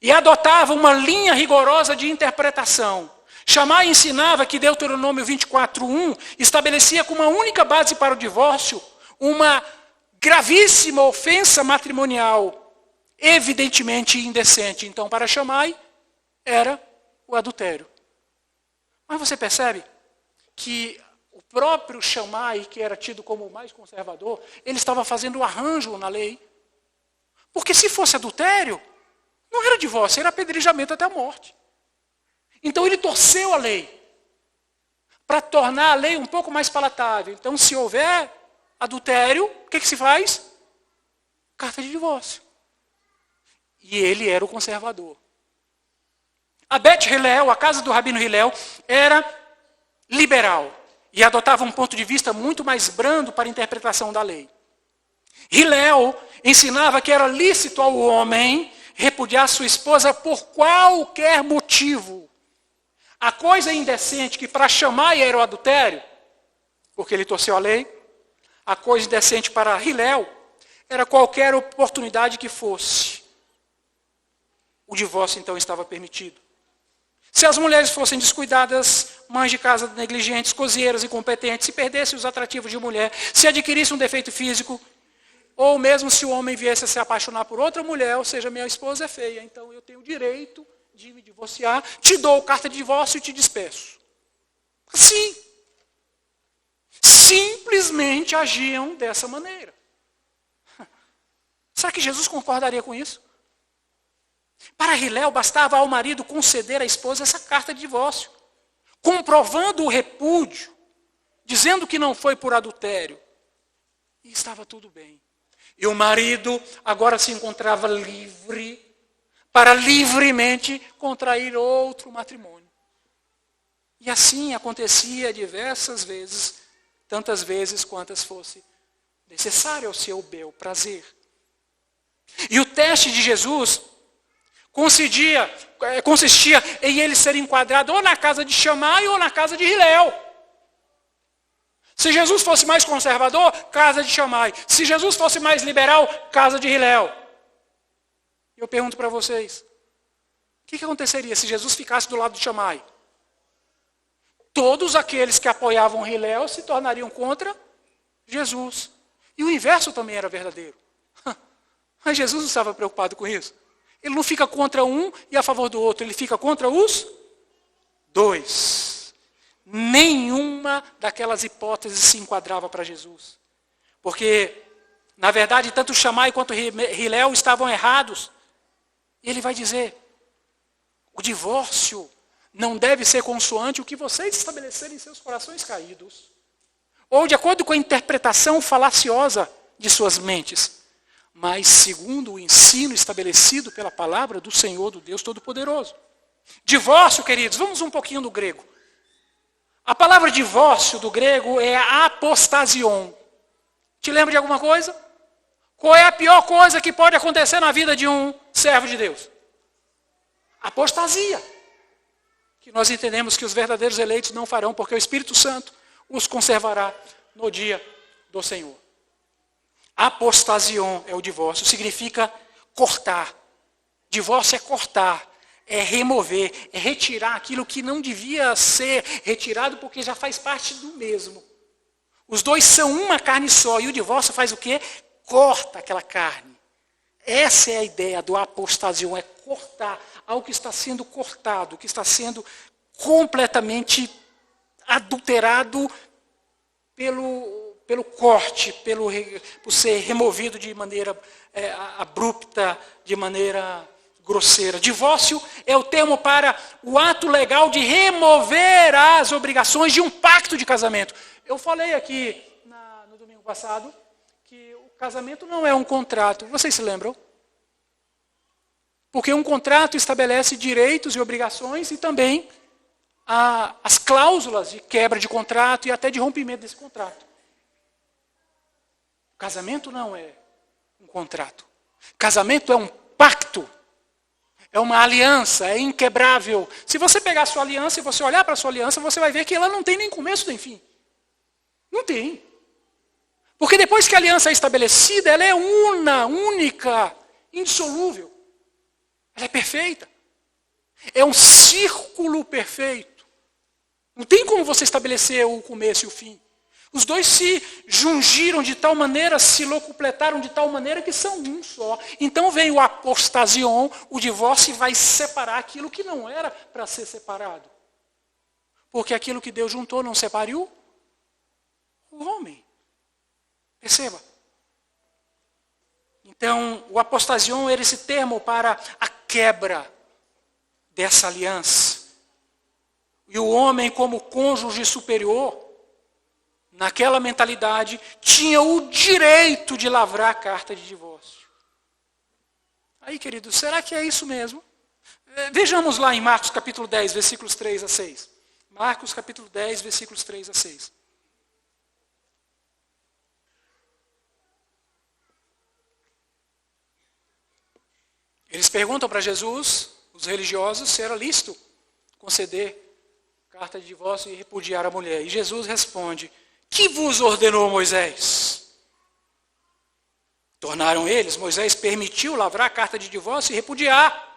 E adotava uma linha rigorosa de interpretação. Shammai ensinava que Deuteronômio 24:1 estabelecia como uma única base para o divórcio uma gravíssima ofensa matrimonial, evidentemente indecente. Então, para Shammai, era o adultério. Mas você percebe que o próprio Shammai, que era tido como o mais conservador, ele estava fazendo um arranjo na lei. Porque se fosse adultério, não era divórcio, era apedrejamento até a morte. Então ele torceu a lei para tornar a lei um pouco mais palatável. Então, se houver adultério, o que se faz? Carta de divórcio. E ele era o conservador. A Bet Hillel, a casa do rabino Hillel, era liberal e adotava um ponto de vista muito mais brando para a interpretação da lei. Hillel ensinava que era lícito ao homem repudiar sua esposa por qualquer motivo. A coisa indecente que para Shammai era o adultério, porque ele torceu a lei, a coisa indecente para Hillel era qualquer oportunidade que fosse. O divórcio então estava permitido. Se as mulheres fossem descuidadas, mães de casa negligentes, cozinheiras incompetentes, se perdessem os atrativos de mulher, se adquirisse um defeito físico, ou mesmo se o homem viesse a se apaixonar por outra mulher, ou seja, minha esposa é feia, então eu tenho o direito de me divorciar, te dou carta de divórcio e te despeço. Assim. Simplesmente agiam dessa maneira. Será que Jesus concordaria com isso? Para Hillel, bastava ao marido conceder à esposa essa carta de divórcio, comprovando o repúdio, dizendo que não foi por adultério. E estava tudo bem. E o marido agora se encontrava livre para livremente contrair outro matrimônio. E assim acontecia diversas vezes, tantas vezes quantas fosse necessário ao seu bel prazer. E o teste de Jesus consistia em ele ser enquadrado ou na casa de Shammai ou na casa de Hillel. Se Jesus fosse mais conservador, casa de Shammai. Se Jesus fosse mais liberal, casa de Hillel. Eu pergunto para vocês, o que aconteceria se Jesus ficasse do lado de Shammai? Todos aqueles que apoiavam Hillel se tornariam contra Jesus. E o inverso também era verdadeiro. Mas Jesus não estava preocupado com isso. Ele não fica contra um e a favor do outro, ele fica contra os dois. Nenhuma daquelas hipóteses se enquadrava para Jesus. Porque, na verdade, tanto Shammai quanto Hilel estavam errados. E ele vai dizer, o divórcio não deve ser consoante o que vocês estabelecerem em seus corações caídos, ou de acordo com a interpretação falaciosa de suas mentes, mas segundo o ensino estabelecido pela palavra do Senhor, do Deus Todo-Poderoso. Divórcio, queridos, vamos um pouquinho do grego. A palavra divórcio do grego é apostasion. Te lembra de alguma coisa? Qual é a pior coisa que pode acontecer na vida de um servo de Deus? Apostasia. Que nós entendemos que os verdadeiros eleitos não farão, porque o Espírito Santo os conservará no dia do Senhor. Apostasion é o divórcio, significa cortar. Divórcio é cortar, é remover, é retirar aquilo que não devia ser retirado porque já faz parte do mesmo. Os dois são uma carne só, e o divórcio faz o quê? Corta aquela carne. Essa é a ideia do apostasion, é cortar algo que está sendo cortado, que está sendo completamente adulterado pelo corte, por ser removido de maneira abrupta, de maneira grosseira. Divórcio é o termo para o ato legal de remover as obrigações de um pacto de casamento. Eu falei aqui no domingo passado que o casamento não é um contrato. Vocês se lembram? Porque um contrato estabelece direitos e obrigações e também as cláusulas de quebra de contrato e até de rompimento desse contrato. Casamento não é um contrato. Casamento é um pacto. É uma aliança, é inquebrável. Se você pegar a sua aliança e você olhar para a sua aliança, você vai ver que ela não tem nem começo nem fim. Não tem. Porque depois que a aliança é estabelecida, ela é única, indissolúvel. Ela é perfeita. É um círculo perfeito. Não tem como você estabelecer o começo e o fim. Os dois se jungiram de tal maneira, se locupletaram de tal maneira que são um só. Então vem o apostasion, o divórcio, e vai separar aquilo que não era para ser separado. Porque aquilo que Deus juntou não separe o homem. Perceba. Então, o apostasion era esse termo para a quebra dessa aliança. E o homem, como cônjuge superior, naquela mentalidade, tinha o direito de lavrar a carta de divórcio. Aí, queridos, será que é isso mesmo? Vejamos lá em Marcos capítulo 10, versículos 3 a 6. Marcos capítulo 10, versículos 3 a 6. Eles perguntam para Jesus, os religiosos, se era lícito conceder carta de divórcio e repudiar a mulher. E Jesus responde, que vos ordenou Moisés? Tornaram eles, Moisés permitiu lavrar a carta de divórcio e repudiar.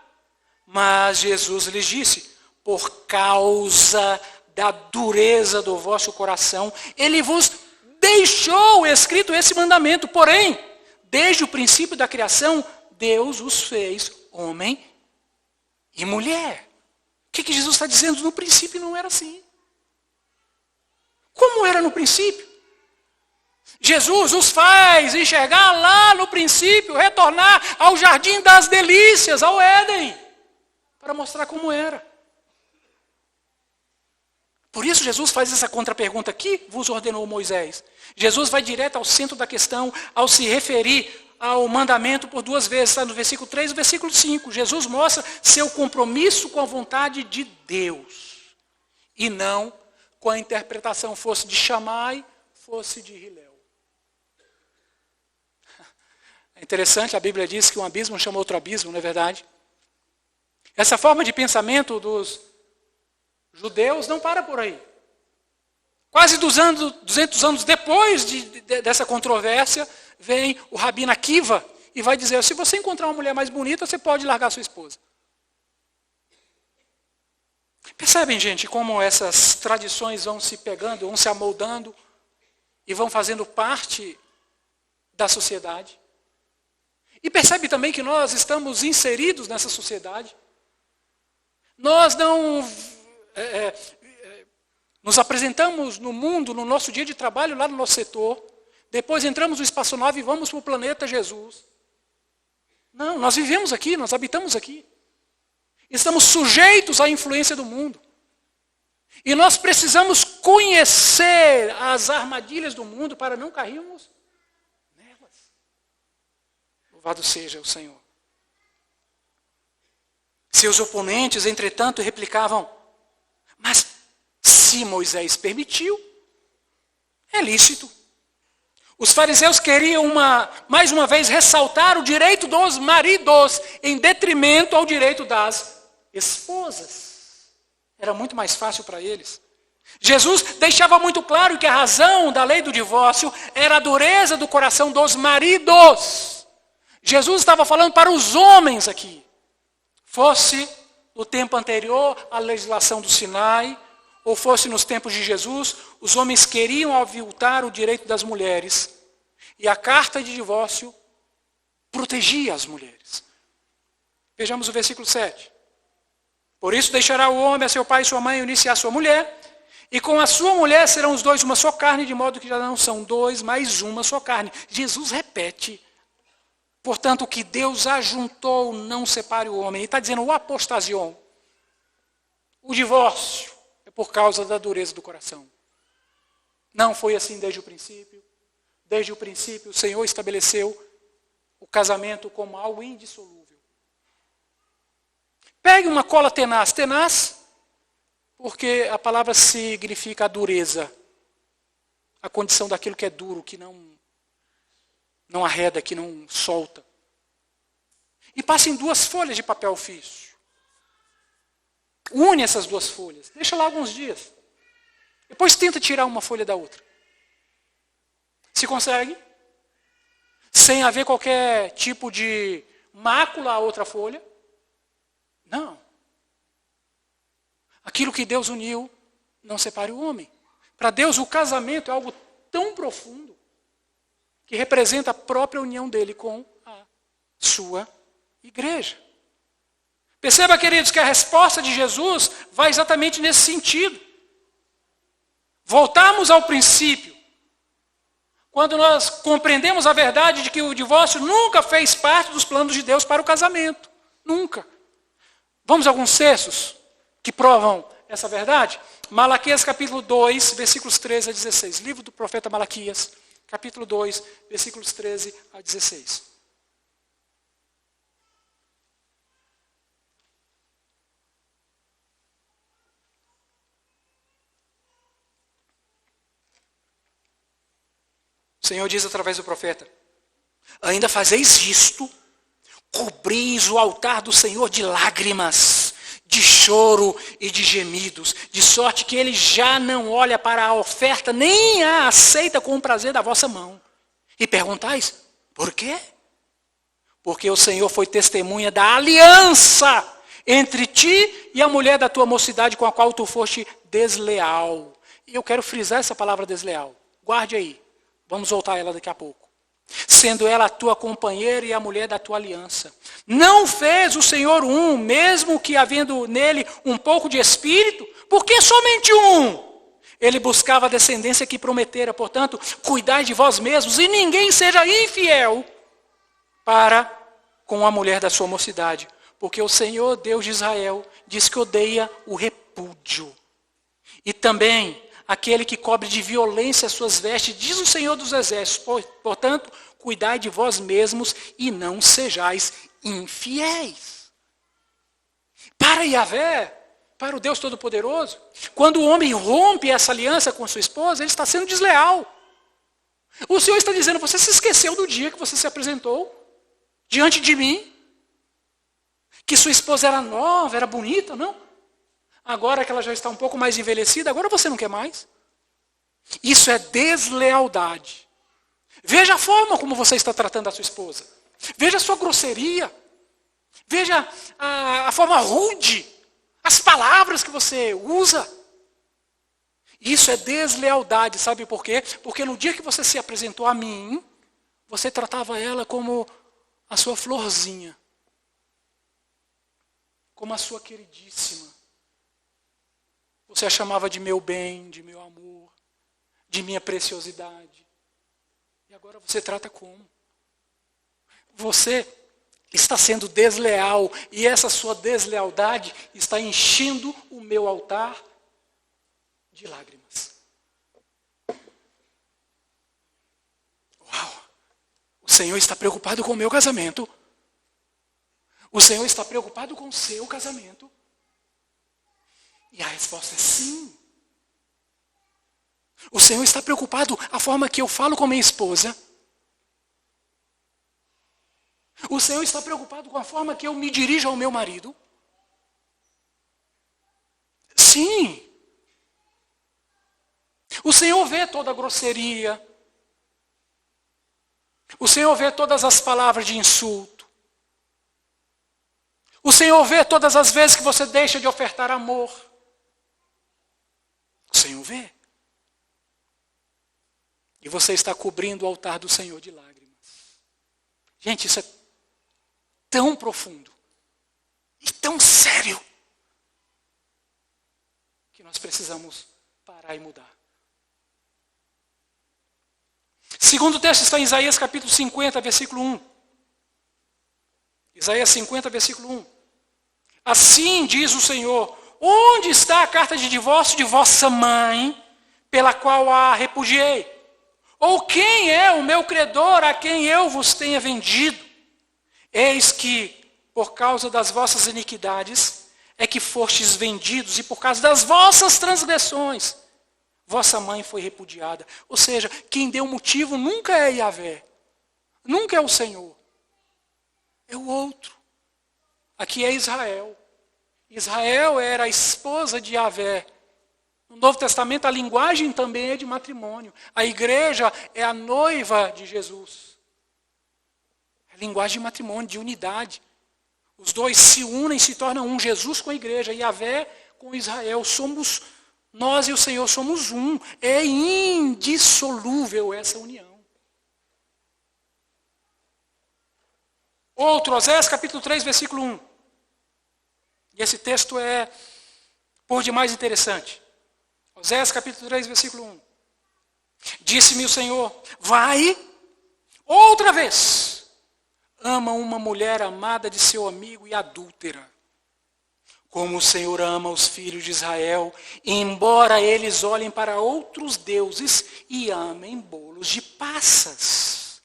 Mas Jesus lhes disse, por causa da dureza do vosso coração, ele vos deixou escrito esse mandamento. Porém, desde o princípio da criação, Deus os fez homem e mulher. O que Jesus está dizendo? No princípio não era assim. Como era no princípio? Jesus os faz enxergar lá no princípio, retornar ao jardim das delícias, ao Éden, para mostrar como era. Por isso Jesus faz essa contrapergunta, que vos ordenou Moisés? Jesus vai direto ao centro da questão, ao se referir ao mandamento por duas vezes, está no versículo 3 e no versículo 5. Jesus mostra seu compromisso com a vontade de Deus, e não com a interpretação fosse de Shammai, fosse de Hilel. É interessante, a Bíblia diz que um abismo chama outro abismo, não é verdade? Essa forma de pensamento dos judeus não para por aí. Quase 200 anos depois dessa controvérsia, vem o Rabino Akiva e vai dizer, se você encontrar uma mulher mais bonita, você pode largar sua esposa. Percebem, gente, como essas tradições vão se pegando, vão se amoldando e vão fazendo parte da sociedade? E percebe também que nós estamos inseridos nessa sociedade. Nós não nos apresentamos no mundo, no nosso dia de trabalho, lá no nosso setor. Depois entramos no espaçonave e vamos para o planeta Jesus. Não, nós vivemos aqui, nós habitamos aqui. Estamos sujeitos à influência do mundo. E nós precisamos conhecer as armadilhas do mundo para não cairmos nelas. Louvado seja o Senhor. Seus oponentes, entretanto, replicavam: mas se Moisés permitiu, é lícito. Os fariseus queriam mais uma vez ressaltar o direito dos maridos em detrimento ao direito das esposas. Era muito mais fácil para eles. Jesus deixava muito claro que a razão da lei do divórcio era a dureza do coração dos maridos. Jesus estava falando para os homens aqui. Fosse no tempo anterior à legislação do Sinai, ou fosse nos tempos de Jesus, os homens queriam aviltar o direito das mulheres. E a carta de divórcio protegia as mulheres. Vejamos o versículo 7. Por isso deixará o homem a seu pai e sua mãe, unir-se à sua mulher, e com a sua mulher serão os dois uma só carne, de modo que já não são dois, mas uma só carne. Jesus repete. Portanto, o que Deus ajuntou, não separe o homem. Ele está dizendo o apostasion. O divórcio é por causa da dureza do coração. Não foi assim desde o princípio. Desde o princípio, o Senhor estabeleceu o casamento como algo indissolúvel. Pegue uma cola tenaz. Tenaz, porque a palavra significa a dureza. A condição daquilo que é duro, que não arreda, que não solta. E passe em 2 folhas de papel ofício. Une essas 2 folhas. Deixa lá alguns dias. Depois tenta tirar uma folha da outra. Se consegue, sem haver qualquer tipo de mácula à outra folha. Não. Aquilo que Deus uniu, não separe o homem. Para Deus, o casamento é algo tão profundo que representa a própria união dele com a sua igreja. Perceba, queridos, que a resposta de Jesus vai exatamente nesse sentido. Voltarmos ao princípio. Quando nós compreendemos a verdade de que o divórcio nunca fez parte dos planos de Deus para o casamento. Nunca. Vamos a alguns textos que provam essa verdade? Malaquias capítulo 2, versículos 13 a 16. Livro do profeta Malaquias, capítulo 2, versículos 13 a 16. O Senhor diz através do profeta: ainda fazeis isto, cobris o altar do Senhor de lágrimas, de choro e de gemidos, de sorte que ele já não olha para a oferta, nem a aceita com o prazer da vossa mão. E perguntais, por quê? Porque o Senhor foi testemunha da aliança entre ti e a mulher da tua mocidade com a qual tu foste desleal. E eu quero frisar essa palavra desleal. Guarde aí. Vamos voltar a ela daqui a pouco. Sendo ela a tua companheira e a mulher da tua aliança. Não fez o Senhor um, mesmo que havendo nele um pouco de espírito? Por que somente um? Ele buscava a descendência que prometera, portanto, cuidai de vós mesmos, e ninguém seja infiel para com a mulher da sua mocidade. Porque o Senhor, Deus de Israel, diz que odeia o repúdio. E também aquele que cobre de violência as suas vestes, diz o Senhor dos Exércitos, portanto, cuidai de vós mesmos e não sejais infiéis. Para Yahvé, para o Deus Todo-Poderoso, quando o homem rompe essa aliança com sua esposa, ele está sendo desleal. O Senhor está dizendo, você se esqueceu do dia que você se apresentou diante de mim, que sua esposa era nova, era bonita, não? Agora que ela já está um pouco mais envelhecida, agora você não quer mais. Isso é deslealdade. Veja a forma como você está tratando a sua esposa. Veja a sua grosseria. Veja a forma rude. As palavras que você usa. Isso é deslealdade, sabe por quê? Porque no dia que você se apresentou a mim, você tratava ela como a sua florzinha, como a sua queridíssima. Você a chamava de meu bem, de meu amor, de minha preciosidade. E agora você trata como? Você está sendo desleal, e essa sua deslealdade está enchendo o meu altar de lágrimas. Uau! O Senhor está preocupado com o meu casamento. O Senhor está preocupado com o seu casamento. E a resposta é sim. O Senhor está preocupado com a forma que eu falo com minha esposa. O Senhor está preocupado com a forma que eu me dirijo ao meu marido. Sim. O Senhor vê toda a grosseria. O Senhor vê todas as palavras de insulto. O Senhor vê todas as vezes que você deixa de ofertar amor. O Senhor vê. E você está cobrindo o altar do Senhor de lágrimas. Gente, isso é tão profundo e tão sério que nós precisamos parar e mudar. Segundo texto está em Isaías capítulo 50, versículo 1. Isaías 50, versículo 1. Assim diz o Senhor: onde está a carta de divórcio de vossa mãe, pela qual a repudiei? Ou quem é o meu credor a quem eu vos tenha vendido? Eis que, por causa das vossas iniquidades, é que fostes vendidos, e por causa das vossas transgressões, vossa mãe foi repudiada. Ou seja, quem deu motivo nunca é Yahvé, nunca é o Senhor, é o outro. Aqui é Israel. Israel era a esposa de Yahvé. No Novo Testamento a linguagem também é de matrimônio. A igreja é a noiva de Jesus. Linguagem de matrimônio, de unidade. Os dois se unem, se tornam um. Jesus com a igreja, Yahvé com Israel. Somos, nós e o Senhor somos um. É indissolúvel essa união. Outro, Oséias capítulo 3, versículo 1. E esse texto é por demais interessante. Oséias capítulo 3, versículo 1. Disse-me o Senhor: vai outra vez. Ama uma mulher amada de seu amigo e adúltera. Como o Senhor ama os filhos de Israel, embora eles olhem para outros deuses e amem bolos de passas.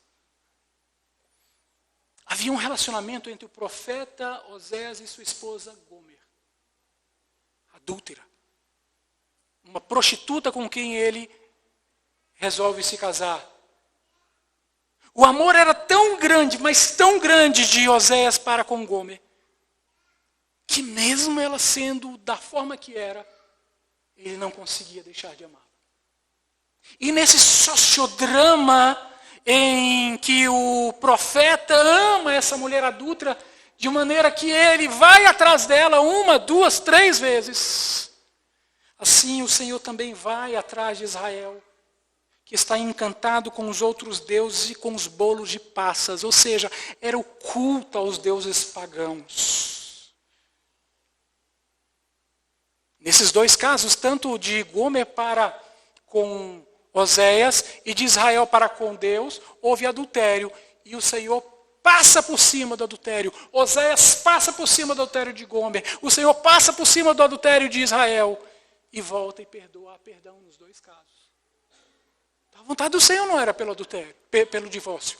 Havia um relacionamento entre o profeta Oséias e sua esposa Gomer, adúltera. Uma prostituta com quem ele resolve se casar. O amor era tão grande, mas tão grande de Oséias para com Gomer, que mesmo ela sendo da forma que era, ele não conseguia deixar de amá-la. E nesse sociodrama em que o profeta ama essa mulher adúltera, de maneira que ele vai atrás dela 1, 2, 3 vezes, assim o Senhor também vai atrás de Israel, que está encantado com os outros deuses e com os bolos de passas, ou seja, era o culto aos deuses pagãos. Nesses dois casos, tanto de Gomer para com Oséias e de Israel para com Deus, houve adultério, e o Senhor passa por cima do adultério. Oséias passa por cima do adultério de Gomer, o Senhor passa por cima do adultério de Israel, e volta e perdoa, há perdão nos dois casos. A vontade do Senhor não era pelo adultério, pelo divórcio.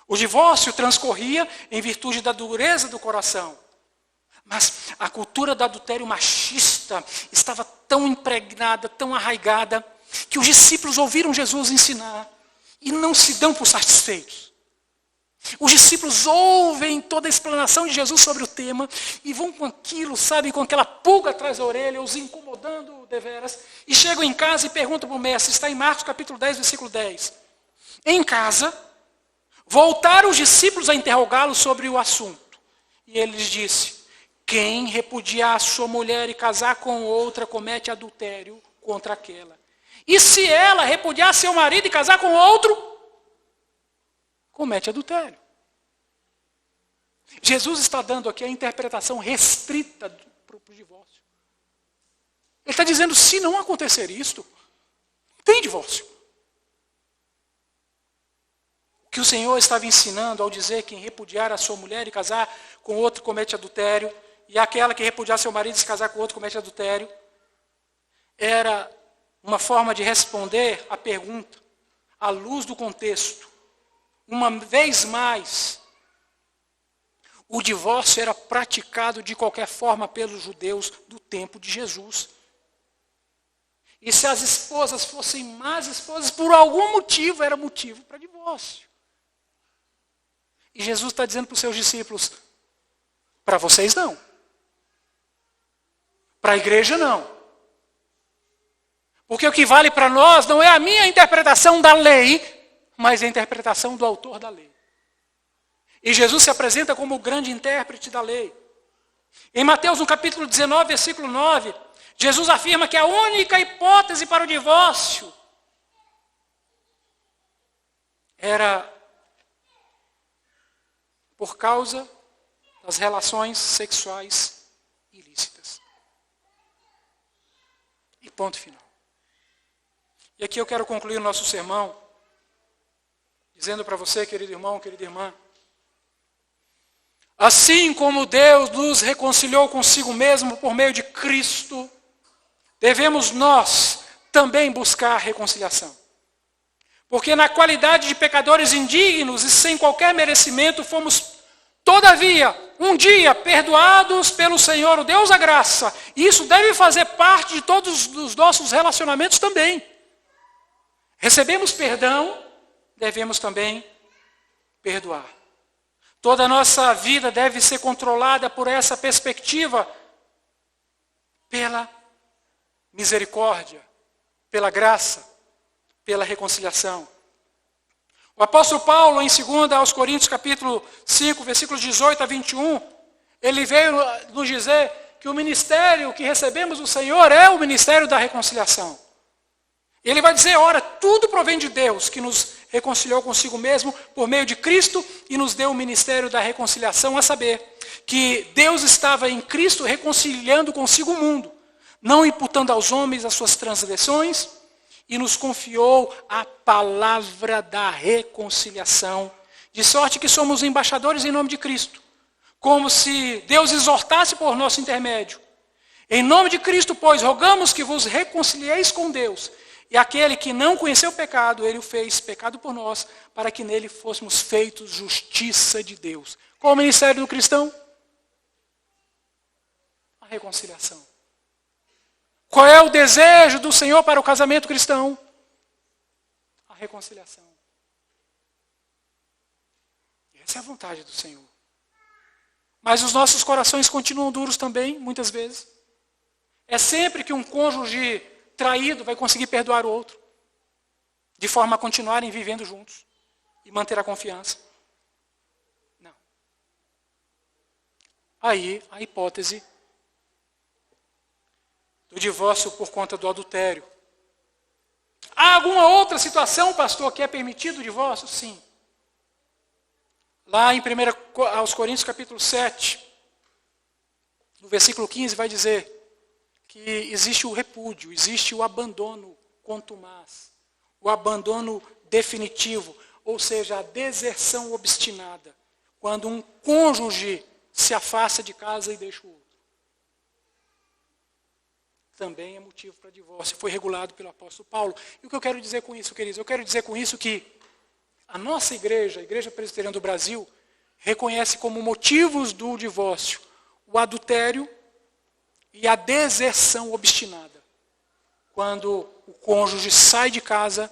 O divórcio transcorria em virtude da dureza do coração. Mas a cultura do adultério machista estava tão impregnada, tão arraigada, que os discípulos ouviram Jesus ensinar e não se dão por satisfeitos. Os discípulos ouvem toda a explanação de Jesus sobre o tema e vão com aquilo, sabe, com aquela pulga atrás da orelha, os incomodando deveras, e chegam em casa e perguntam para o mestre, está em Marcos capítulo 10, versículo 10. Em casa, voltaram os discípulos a interrogá-lo sobre o assunto. E ele lhes disse: quem repudiar a sua mulher e casar com outra, comete adultério contra aquela. E se ela repudiar seu marido e casar com outro, comete adultério. Jesus está dando aqui a interpretação restrita para o divórcio. Ele está dizendo, se não acontecer isto, não tem divórcio. O que o Senhor estava ensinando ao dizer que quem repudiar a sua mulher e casar com outro comete adultério, e aquela que repudiar seu marido e se casar com outro comete adultério, era uma forma de responder à pergunta, à luz do contexto. Uma vez mais, o divórcio era praticado de qualquer forma pelos judeus do tempo de Jesus. E se as esposas fossem más esposas, por algum motivo, era motivo para divórcio. E Jesus está dizendo para os seus discípulos, para vocês não. Para a igreja não. Porque o que vale para nós não é a minha interpretação da lei, mas a interpretação do autor da lei. E Jesus se apresenta como o grande intérprete da lei. Em Mateus, no capítulo 19, versículo 9, Jesus afirma que a única hipótese para o divórcio era por causa das relações sexuais ilícitas. E ponto final. E aqui eu quero concluir o nosso sermão, dizendo para você, querido irmão, querida irmã, assim como Deus nos reconciliou consigo mesmo por meio de Cristo, devemos nós também buscar reconciliação. Porque na qualidade de pecadores indignos e sem qualquer merecimento, fomos, todavia, um dia perdoados pelo Senhor, o Deus da graça. E isso deve fazer parte de todos os nossos relacionamentos também. Recebemos perdão, devemos também perdoar. Toda a nossa vida deve ser controlada por essa perspectiva, pela misericórdia, pela graça, pela reconciliação. O apóstolo Paulo, em 2 aos Coríntios, capítulo 5, versículos 18 a 21, ele veio nos dizer que o ministério que recebemos do Senhor é o ministério da reconciliação. Ele vai dizer, ora, tudo provém de Deus, que nos reconciliou consigo mesmo por meio de Cristo e nos deu o ministério da reconciliação, a saber, que Deus estava em Cristo reconciliando consigo o mundo, não imputando aos homens as suas transgressões, e nos confiou a palavra da reconciliação, de sorte que somos embaixadores em nome de Cristo, como se Deus exortasse por nosso intermédio. Em nome de Cristo, pois, rogamos que vos reconcilieis com Deus, e aquele que não conheceu o pecado, ele o fez pecado por nós, para que nele fôssemos feitos justiça de Deus. Qual o ministério do cristão? A reconciliação. Qual é o desejo do Senhor para o casamento cristão? A reconciliação. Essa é a vontade do Senhor. Mas os nossos corações continuam duros também, muitas vezes. É sempre que um cônjuge traído vai conseguir perdoar o outro, de forma a continuarem vivendo juntos e manter a confiança. Não. Aí a hipótese do divórcio por conta do adultério. Há alguma outra situação, pastor, que é permitido o divórcio? Sim. Lá em 1 aos Coríntios, capítulo 7, no versículo 15, vai dizer que existe o repúdio, existe o abandono contumaz, o abandono definitivo, ou seja, a deserção obstinada, quando um cônjuge se afasta de casa e deixa o outro. Também é motivo para divórcio. Foi regulado pelo apóstolo Paulo. E o que eu quero dizer com isso, queridos? Eu quero dizer com isso que a nossa igreja, a Igreja Presbiteriana do Brasil, reconhece como motivos do divórcio o adultério e a deserção obstinada. Quando o cônjuge sai de casa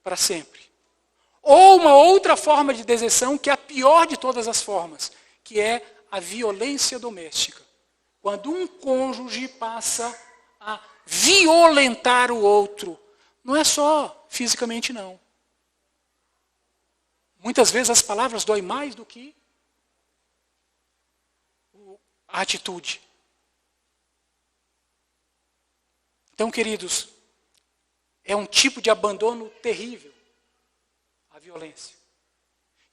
para sempre. Ou uma outra forma de deserção, que é a pior de todas as formas, que é a violência doméstica. Quando um cônjuge passa a violentar o outro. Não é só fisicamente, não. Muitas vezes as palavras doem mais do que a atitude. Então, queridos, é um tipo de abandono terrível, a violência.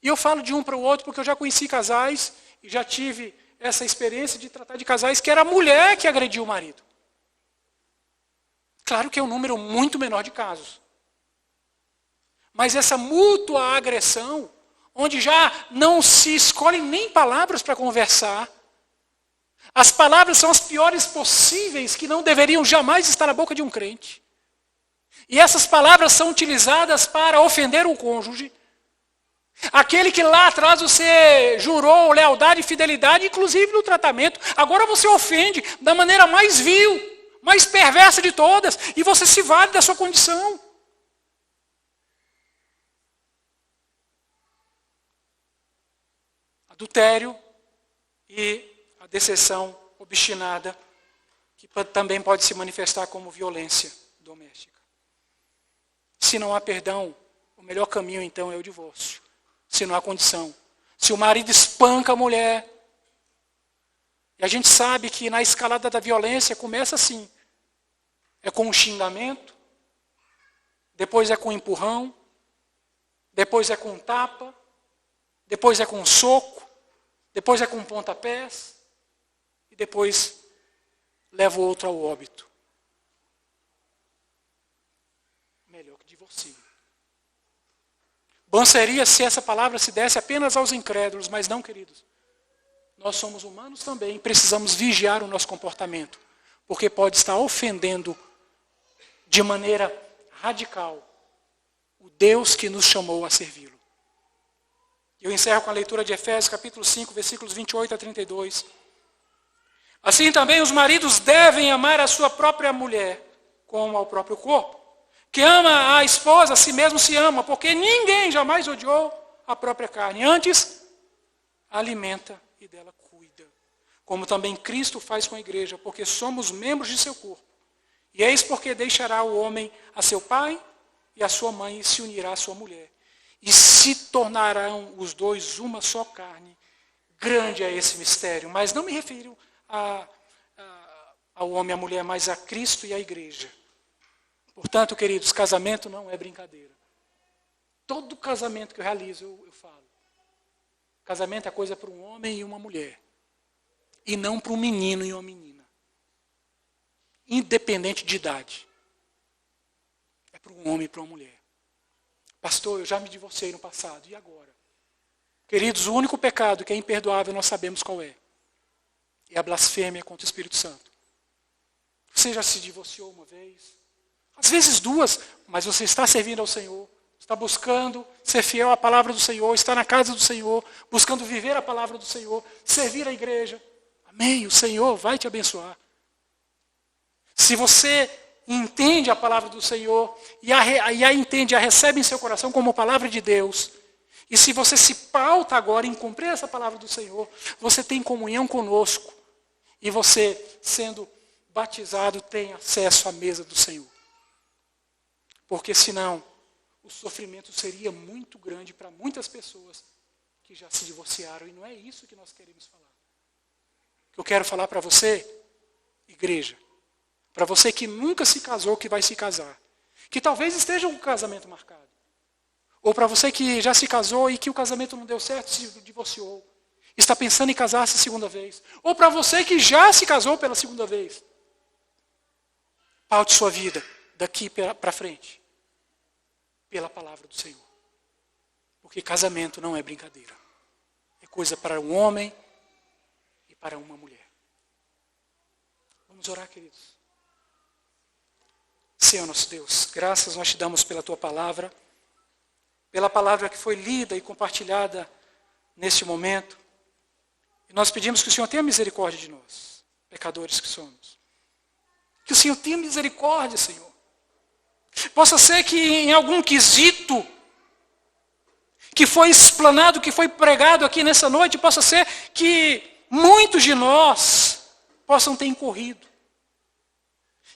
E eu falo de um para o outro porque eu já conheci casais e já tive essa experiência de tratar de casais que era a mulher que agrediu o marido. Claro que é um número muito menor de casos. Mas essa mútua agressão, onde já não se escolhem nem palavras para conversar, as palavras são as piores possíveis, que não deveriam jamais estar na boca de um crente. E essas palavras são utilizadas para ofender o cônjuge, aquele que lá atrás você jurou lealdade e fidelidade, inclusive no tratamento. Agora você ofende da maneira mais vil, mais perversa de todas, e você se vale da sua condição. Adultério e a decepção obstinada, que também pode se manifestar como violência doméstica. Se não há perdão, o melhor caminho então é o divórcio. Se não há condição. Se o marido espanca a mulher, e a gente sabe que na escalada da violência começa assim. É com um xingamento, depois é com um empurrão, depois é com um tapa, depois é com um soco, depois é com pontapés, e depois leva o outro ao óbito. Melhor que divorcie. Bom seria se essa palavra se desse apenas aos incrédulos, mas não, queridos. Nós somos humanos também, precisamos vigiar o nosso comportamento, porque pode estar ofendendo de maneira radical o Deus que nos chamou a servi-lo. Eu encerro com a leitura de Efésios, capítulo 5, versículos 28 a 32. Assim também os maridos devem amar a sua própria mulher, como ao próprio corpo. Que ama a esposa, a si mesmo se ama, porque ninguém jamais odiou a própria carne. Antes, alimenta e dela cuida. Como também Cristo faz com a igreja, porque somos membros de seu corpo. E eis porque deixará o homem a seu pai e a sua mãe e se unirá à sua mulher. E se tornarão os dois uma só carne. Grande é esse mistério, mas não me refiro ao homem e à mulher, mas a Cristo e à igreja. Portanto, queridos, casamento não é brincadeira. Todo casamento que eu realizo, eu falo. Casamento é coisa para um homem e uma mulher. E não para um menino e uma menina. Independente de idade. É para um homem e para uma mulher. Pastor, eu já me divorciei no passado, e agora? Queridos, o único pecado que é imperdoável, nós sabemos qual é. É a blasfêmia contra o Espírito Santo. Você já se divorciou uma vez? Às vezes duas, mas você está servindo ao Senhor. Está buscando ser fiel à palavra do Senhor, está na casa do Senhor, buscando viver a palavra do Senhor, servir a igreja. Amém? O Senhor vai te abençoar. Se você entende a palavra do Senhor e a entende, a recebe em seu coração como palavra de Deus, e se você se pauta agora em cumprir essa palavra do Senhor, você tem comunhão conosco, e você, sendo batizado, tem acesso à mesa do Senhor. Porque senão, o sofrimento seria muito grande para muitas pessoas que já se divorciaram, e não é isso que nós queremos falar. O que eu quero falar para você, igreja, para você que nunca se casou, que vai se casar, que talvez esteja com o casamento marcado, ou para você que já se casou e que o casamento não deu certo, se divorciou, está pensando em casar-se a segunda vez, ou para você que já se casou pela segunda vez, paute sua vida daqui para frente, pela palavra do Senhor. Porque casamento não é brincadeira. É coisa para um homem e para uma mulher. Vamos orar, queridos. Senhor nosso Deus, graças nós te damos pela tua palavra, pela palavra que foi lida e compartilhada neste momento. E nós pedimos que o Senhor tenha misericórdia de nós, pecadores que somos. Que o Senhor tenha misericórdia, Senhor. Possa ser que em algum quesito que foi explanado, que foi pregado aqui nessa noite, possa ser que muitos de nós possam ter incorrido.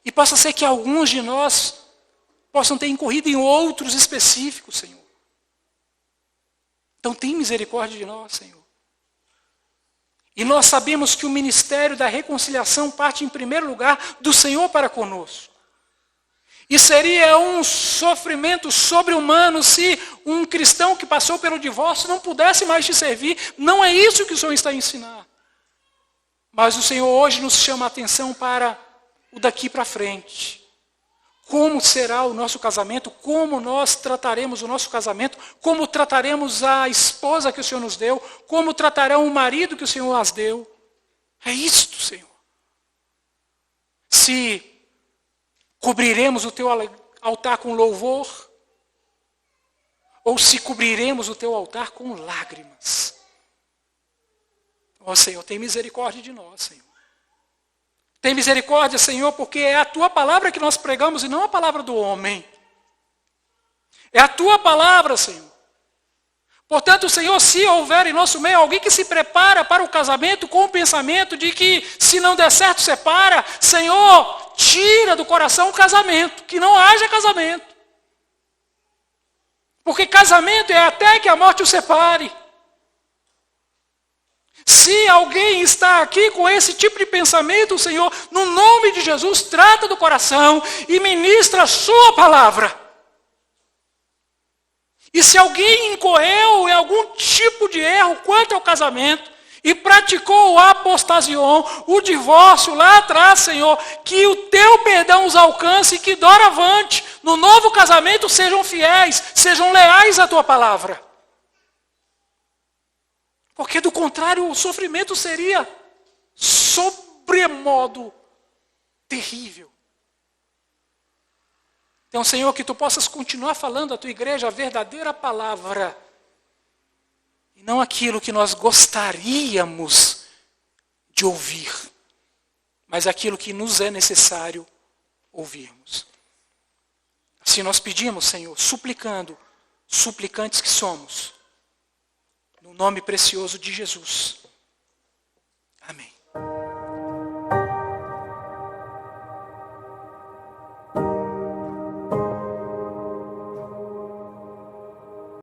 E possa ser que alguns de nós possam ter incorrido em outros específicos, Senhor. Então tem misericórdia de nós, Senhor. E nós sabemos que o ministério da reconciliação parte em primeiro lugar do Senhor para conosco. E seria um sofrimento sobre-humano se um cristão que passou pelo divórcio não pudesse mais te servir. Não é isso que o Senhor está a ensinar. Mas o Senhor hoje nos chama a atenção para o daqui para frente. Como será o nosso casamento? Como nós trataremos o nosso casamento? Como trataremos a esposa que o Senhor nos deu? Como tratarão o marido que o Senhor as deu? É isto, Senhor. Se cobriremos o teu altar com louvor, ou se cobriremos o teu altar com lágrimas. Ó Senhor, tem misericórdia de nós, Senhor. Tem misericórdia, Senhor, porque é a tua palavra que nós pregamos e não a palavra do homem. É a tua palavra, Senhor. Portanto, Senhor, se houver em nosso meio alguém que se prepara para o casamento com o pensamento de que se não der certo, separa, Senhor, tira do coração o casamento, que não haja casamento. Porque casamento é até que a morte o separe. Se alguém está aqui com esse tipo de pensamento, Senhor, no nome de Jesus, trata do coração e ministra a sua palavra. E se alguém incorreu em algum tipo de erro quanto ao casamento e praticou o apostasion, o divórcio lá atrás, Senhor, que o teu perdão os alcance e que doravante, no novo casamento, sejam fiéis, sejam leais à tua palavra. Porque do contrário, o sofrimento seria sobremodo terrível. Então, Senhor, que tu possas continuar falando à tua igreja a verdadeira palavra. E não aquilo que nós gostaríamos de ouvir. Mas aquilo que nos é necessário ouvirmos. Assim nós pedimos, Senhor, suplicando, suplicantes que somos. No nome precioso de Jesus. Amém.